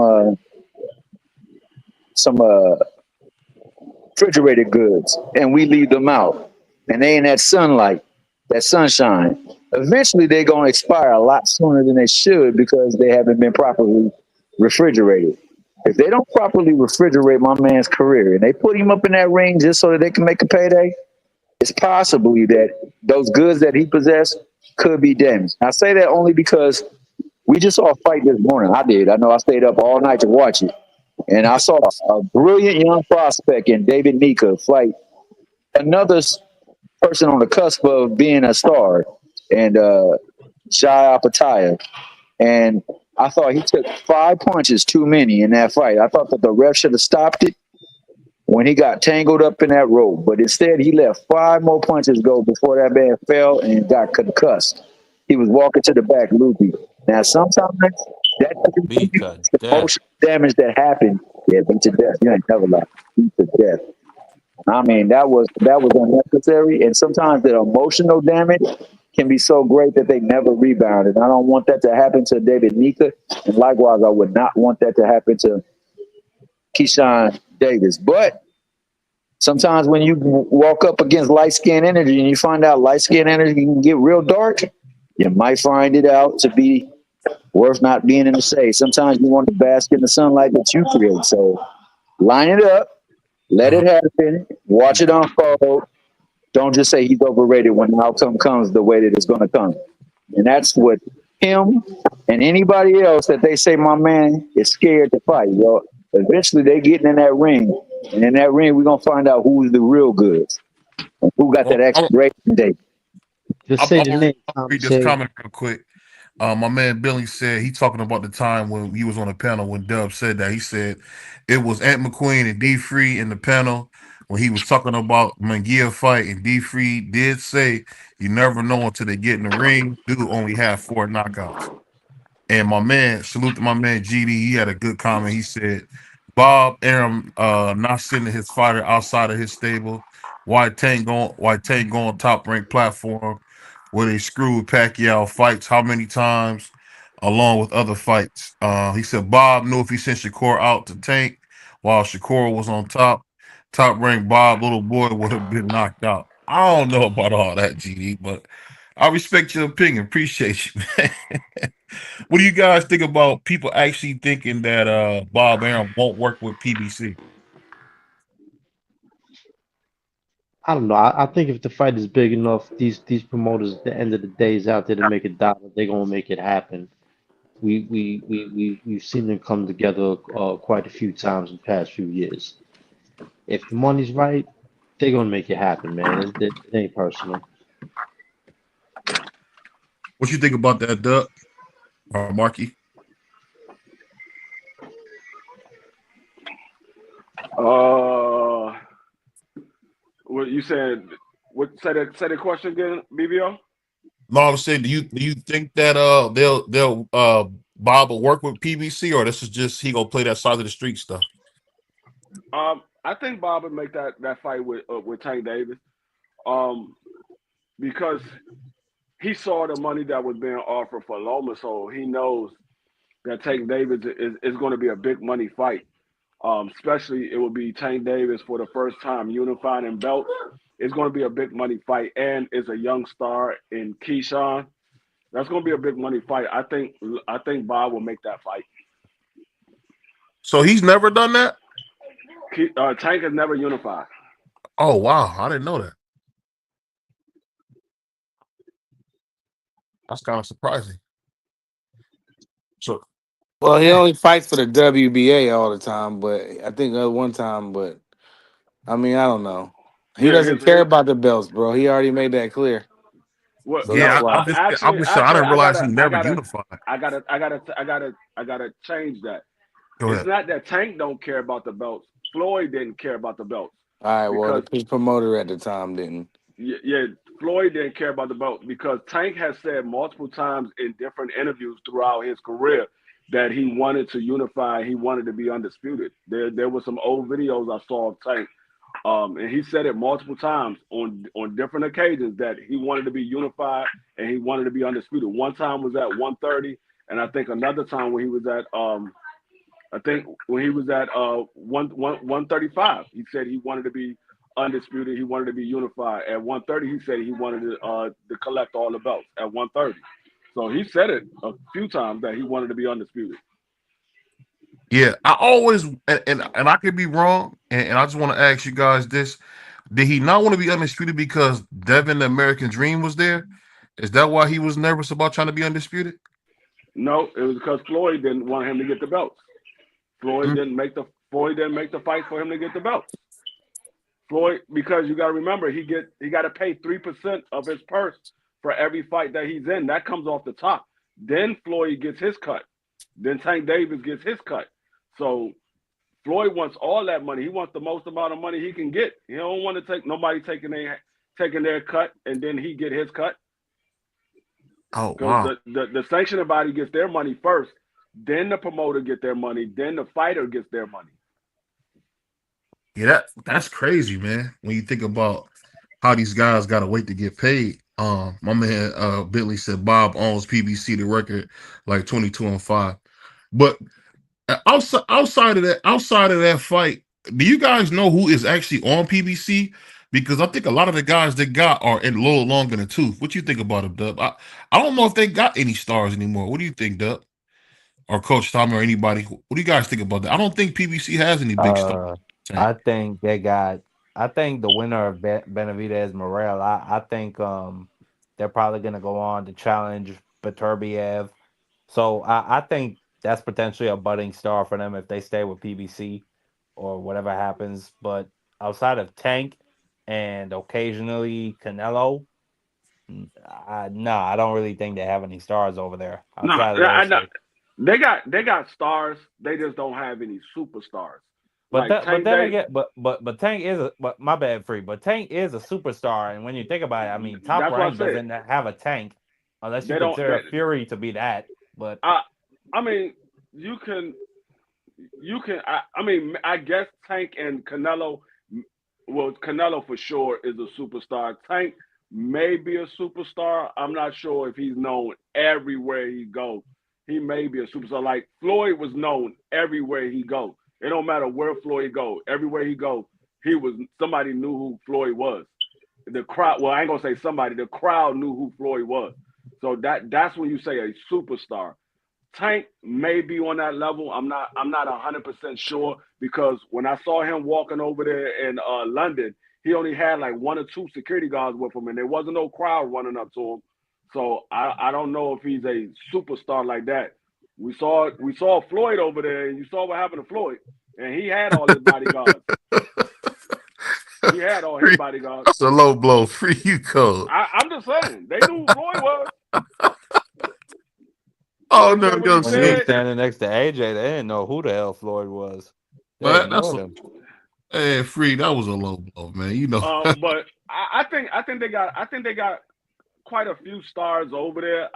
refrigerated goods and we leave them out, and they in that sunlight, that sunshine. Eventually, they're gonna expire a lot sooner than they should because they haven't been properly refrigerated. If they don't properly refrigerate my man's career and they put him up in that ring just so that they can make a payday, it's possibly that those goods that he possessed could be damaged. I say that only because we just saw a fight this morning. I did. I know I stayed up all night to watch it. And I saw a brilliant young prospect in David Nika fight another person on the cusp of being a star, and Jai Apataya. And I thought he took 5 punches too many in that fight. I thought that the ref should have stopped it when he got tangled up in that rope. But instead, he let 5 more punches go before that man fell and got concussed. He was walking to the back loopy. Now, sometimes that doesn't Beat mean to the death. emotional damage that happened. Yeah, beat to death. You ain't never like beat to death. I mean, that was unnecessary. And sometimes the emotional damage can be so great that they never rebound. And I don't want that to happen to David Nika. And likewise, I would not want that to happen to Keyshawn Davis. But sometimes when you walk up against light skin energy and you find out light skin energy can get real dark, you might find it out to be worth not being in the shade. Sometimes you want to bask in the sunlight that you create. So line it up, let it happen, watch it unfold. Don't just say he's overrated when the outcome comes the way that it's going to come. And that's what him and anybody else that they say my man is scared to fight. Well, eventually they getting in that ring. And in that ring, we're going to find out who's the real goods. And who got that Well, expiration date. Just I'm, say I'm the gonna name, read Tommy. this Say comment real quick. My man Billy said he talking about the time when he was on the panel when Dub said that. He said it was Ant McQueen and D Free in the panel when he was talking about Mangia fight, and D Free did say you never know until they get in the ring. Dude only had 4 knockouts. And my man, salute to my man GD. He had a good comment. He said, Bob Arum not sending his fighter outside of his stable. Why Tank going top ranked platform where they screwed Pacquiao fights how many times along with other fights. He said Bob knew if he sent Shakur out to Tank while Shakur was on top ranked Bob, little boy, would have been knocked out. I don't know about all that, GD, but I respect your opinion. Appreciate you, man. What do you guys think about people actually thinking that Bob Arum won't work with PBC? I don't know. I think if the fight is big enough, these promoters at the end of the day is out there to make a dollar. They're gonna make it happen. We've seen them come together quite a few times in the past few years. If the money's right, they're gonna make it happen, man. It ain't personal. What you think about that, Duck or Marky? What you said? What say the question again, BBO? No, I was saying, do you think that they'll Bob will work with PBC, or this is just he gonna play that side of the street stuff? I think Bob would make that fight with Tank Davis, um, because he saw the money that was being offered for Loma, so he knows that Tank Davis is going to be a big money fight. Especially it will be Tank Davis for the first time unified in belts. It's going to be a big money fight, and it's a young star in Keyshawn. That's going to be a big money fight. I think Bob will make that fight. So he's never done that. Tank has never unified. Oh wow, I didn't know that. That's kind of surprising. So Well, he man, only fights for the WBA all the time, but I think one time, but I mean, I don't know. He Yeah, doesn't care about the belts, bro. He already made that clear. well, So that's no, yeah, why. I'm just saying I actually, didn't realize he never unified. I gotta change that. Go It's ahead. not that Tank don't care about the belts. Floyd didn't care about the belts All right. Well, the because big promoter at the time didn't. yeah, Floyd didn't care about the belt because Tank has said multiple times in different interviews throughout his career that he wanted to unify, he wanted to be undisputed. There were some old videos I saw of Tank, and he said it multiple times on different occasions that he wanted to be unified and he wanted to be undisputed. One time was at 130, and I think another time when he was at I think when he was at 135, he said he wanted to be undisputed. He wanted to be unified. At 130, he said he wanted to collect all the belts at 130. So he said it a few times that he wanted to be undisputed. Yeah, I always and I could be wrong, and I just want to ask you guys this: did he not want to be undisputed because Devin the American Dream was there? Is that why he was nervous about trying to be undisputed? No, it was because Floyd didn't want him to get the belts. Floyd Mm. didn't make the fight for him to get the belts. Floyd, because you got to remember, he got to pay 3% of his purse for every fight that he's in. That comes off the top. Then Floyd gets his cut. Then Tank Davis gets his cut. So Floyd wants all that money. He wants the most amount of money he can get. He don't want to take nobody taking their cut and then he get his cut. Oh Because wow. the sanctioning body gets their money first, then the promoter get their money, then the fighter gets their money. Yeah, that's crazy, man. When you think about how these guys gotta wait to get paid. My man Bentley said Bob owns PBC the record like 22-5. But outside of that fight, do you guys know who is actually on PBC? Because I think a lot of the guys they got are in little longer than tooth. What you think about them, Dub? I don't know if they got any stars anymore. What do you think, Dub? Or Coach Tommy or anybody? What do you guys think about that? I don't think PBC has any big stars. I think they got. I think the winner of Benavidez Morel. I think they're probably gonna go on to challenge Beterbiev. So I think that's potentially a budding star for them if they stay with PBC or whatever happens. But outside of Tank and occasionally Canelo, no, I don't really think they have any stars over there No, outside of I those know two. they got stars. They just don't have any superstars. But Like that, but Tank then Day, again, but Tank is a, but my bad, free. But Tank is a superstar, and when you think about it, I mean, Top that's what I Rank said. doesn't have a tank unless you They don't. consider Fury to be that. But I mean, you can. I mean, I guess Tank and Canelo. Well, Canelo for sure is a superstar. Tank may be a superstar. I'm not sure if he's known everywhere he goes. He may be a superstar. Like Floyd was known everywhere he go. It don't matter where Floyd go. Everywhere he go, somebody knew who Floyd was. The crowd. Well, I ain't gonna say somebody. The crowd knew who Floyd was. So that's when you say a superstar. Tank may be on that level. I'm not 100% sure because when I saw him walking over there in London, he only had like one or two security guards with him, and there wasn't no crowd running up to him. So I don't know if he's a superstar like that. We saw Floyd over there, and you saw what happened to Floyd, and he had all his bodyguards. He had all his bodyguards. That's a low blow. Free you code. I'm just saying they knew who Floyd was. Oh When he no, said what he yo, when he was said, standing next to AJ, they didn't know who the hell Floyd was. They but that's ignored him. hey, free. That was a low blow, man. You know. but I think they got quite a few stars over there.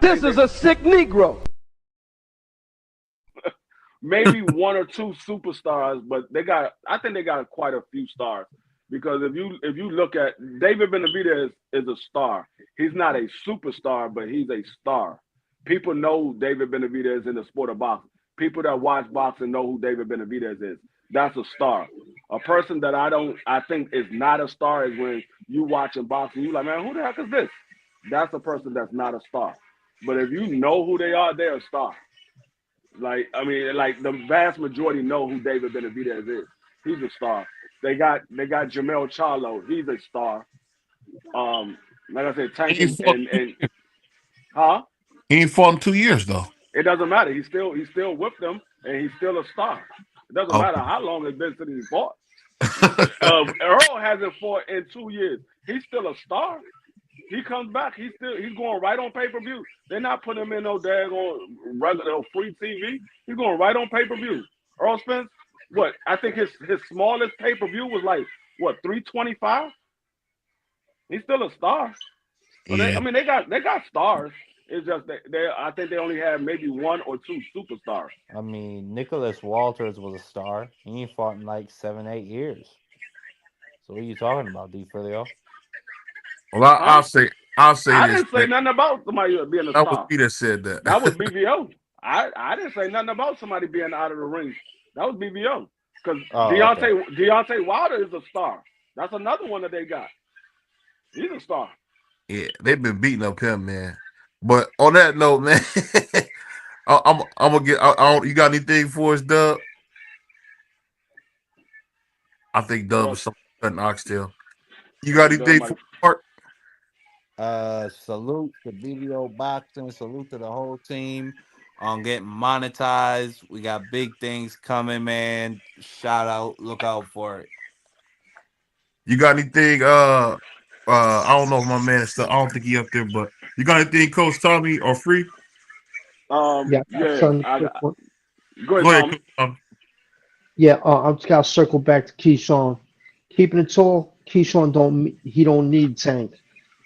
This is a sick Negro. Maybe one or two superstars, but I think they got quite a few stars because if you look at David Benavidez is a star. He's not a superstar, but he's a star. People know David Benavidez in the sport of boxing. People that watch boxing know who David Benavidez is. That's a star. A person that I think is not a star is when you watching boxing, you like, man, who the heck is this? That's a person that's not a star. But if you know who they are, they're a star. Like, I mean, like the vast majority know who David Benavidez is. He's a star. They got Jamel Charlo. He's a star. Like I said, Tank and huh? He ain't fought in 2 years though. It doesn't matter. He's still with them, and he's still a star. It doesn't matter how long it's been since he fought. Earl hasn't fought in 2 years. He's still a star. He comes back. He's going right on pay-per-view. They're not putting him in no daggone regular free TV. He's going right on pay-per-view. Earl Spence, what I think his smallest pay per view was like what 325. He's still a star. So Yeah. they got stars. It's just that I think they only have maybe one or two superstars. I mean, Nicholas Walters was a star. He ain't fought in like 7, 8 years. So what are you talking about, DeFilio? Well, Huh? I'll say I this, didn't say man. nothing about somebody being a That was star. me that said That was that. BVO. I didn't say nothing about somebody being out of the ring. That was BVO. Because Oh, okay. Deontay Wilder is a star. That's another one that they got. He's a star. Yeah, they've been beating up him, man. But on that note, man, I'm gonna get. I don't, you got anything for us, Dub? I think What Dub else? is something cutting oxtail. You got Dub anything might. for Mark? Salute to BBO Boxing. Salute to the whole team on getting monetized. We got big things coming, man. Shout out. Look out for it. You got anything? I don't know if my man is still. I don't think he up there, but you got anything, Coach Tommy or Free? Yeah, I got Yeah. something quick one. Go ahead, Go ahead, Tommy. Coach Tommy. Yeah, I'm just gotta circle back to Keyshawn. Keeping it tall, Keyshawn don't need Tank.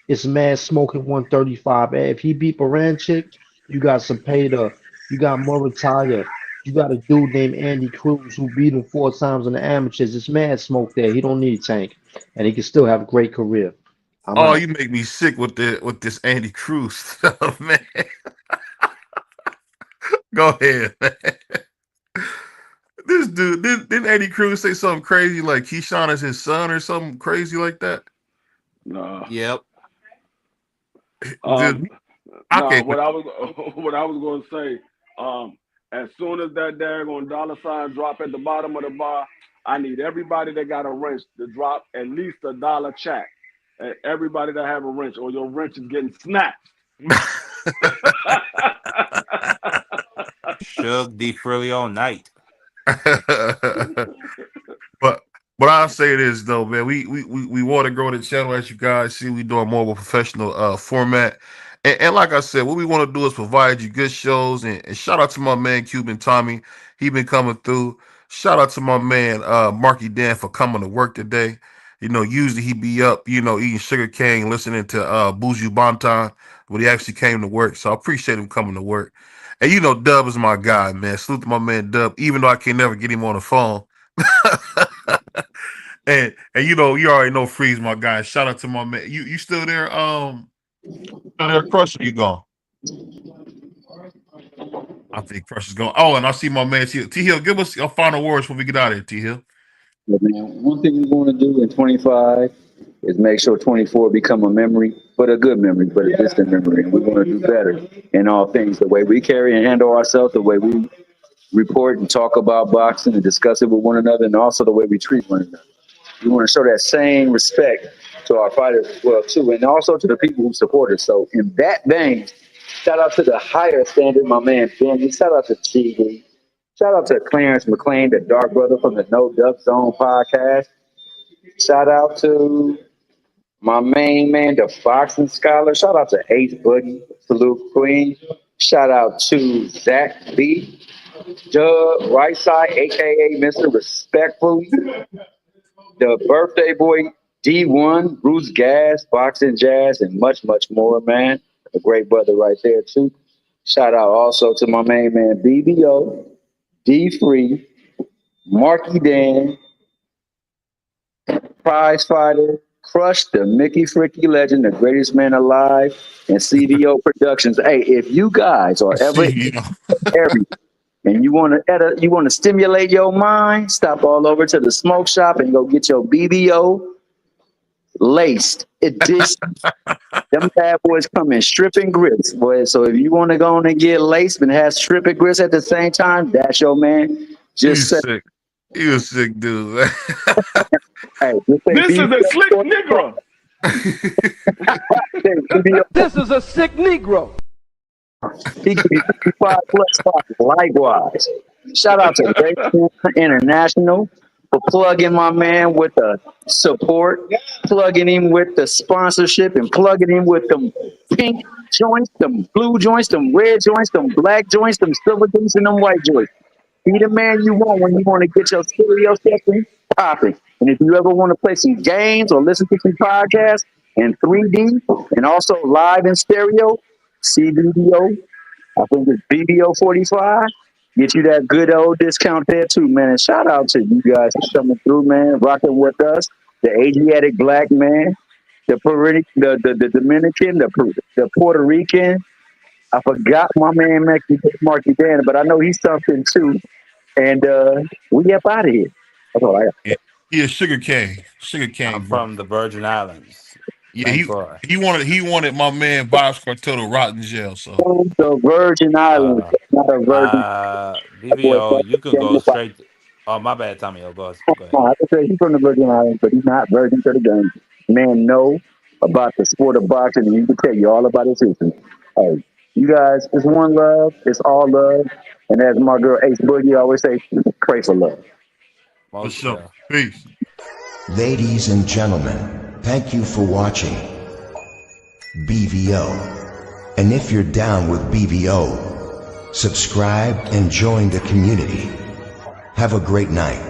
It's Mad Smoking 135. If he beat Baranchik, you got Cepeda, you got Murataya, you got a dude named Andy Cruz who beat him 4 times in the amateurs. It's Mad Smoke there. He don't need Tank, and he can still have a great career. I'm Oh, out. you make me sick with this Andy Cruz stuff, man. Go ahead, man. This dude didn't Andy Cruz say something crazy like Keyshawn is his son or something crazy like that? No. Yep. Um. Dude, I No. can't. What I was what I was going to say. As soon as that daggone dollar sign drop at the bottom of the bar, I need everybody that got a wrench to drop at least $1 check. And everybody that have a wrench, or your wrench is getting snatched. Shug DeFilio night. but I'll say this though, man. We want to grow the channel, as you guys see. We doing more of a professional format, and like I said, what we want to do is provide you good shows. And shout out to my man Cuban Tommy. He been coming through. Shout out to my man Marky Dan for coming to work today. You know, usually he be up, eating sugar cane, listening to Buju Banton, but he actually came to work. So I appreciate him coming to work. And Dub is my guy, man. Salute to my man Dub, even though I can never get him on the phone. and you already know Freeze, my guy. Shout out to my man. You still there? Still there, Crush? Or you gone? I think Crush is gone. Oh, and I see my man T Hill. Give us your final words when we get out of here, T Hill. But man, one thing we're going to do in 25 is make sure 24 become a memory, but a good memory, but a distant memory. And we're going to do better in all things. The way we carry and handle ourselves, the way we report and talk about boxing and discuss it with one another, and also the way we treat one another. We want to show that same respect to our fighters as well, too, and also to the people who support us. So in that vein, shout out to the higher standard, my man Benji. Shout out to TV. Shout out to Clarence McLean, the dark brother from the No Duck Zone podcast. Shout out to my main man, the Boxing Scholar. Shout out to Ace Boogie, Salute Queen. Shout out to Zach B, Doug Right Side, aka Mr. Respectfully, the birthday boy D1, Bruce Gas, Boxing Jazz, and much, much more, man. A great brother right there, too. Shout out also to my main man BBO, D Free, Marky Dan, Prize Fighter, Crush, the Mickey Fricky legend, the greatest man alive, and CVO Productions. Hey, if you guys are ever every and you want to stimulate your mind, stop all over to the smoke shop and go get your BBO laced edition. Them bad boys come in stripping grits, boy. So if you want to go on and get laced and have stripping grits at the same time, that's your man. Just say, Sick. You a sick dude. hey, just say This is a slick Negro. This is a sick Negro. He give you 55 plus spots likewise. Shout out to Racing International for plugging my man with the support, plugging him with the sponsorship, and plugging him with them pink joints, them blue joints, them red joints, them black joints, them silver joints, and them white joints. Be the man you want when you want to get your stereo session popping. And if you ever want to play some games or listen to some podcasts in 3D and also live in stereo, CBDO, I think it's BBO 45. Get you that good old discount there too, man. And shout out to you guys for coming through, man, rocking with us. The Asiatic black man, the Dominican, the Puerto Rican. I forgot my man Marky Dan, but I know he's something too. And we up out of here. That's all I got. Yeah, he is sugar cane, I'm bro. from the Virgin Islands. Yeah, St. Croix. he wanted my man Bob's Cartel to rot in jail. So The Virgin Islands, not a Virgin. BBO, you could go straight. Oh, my bad, Tommy. Go ahead. I can say he's from the Virgin Islands, but he's not virgin to the game. Man, know about the sport of boxing, and he can tell you all about his history. Hey, you guys, it's one love, it's all love, and as my girl Ace Boogie always say, pray for love. For sure. Peace. Ladies and gentlemen, thank you for watching BVO. And if you're down with BVO, subscribe and join the community. Have a great night.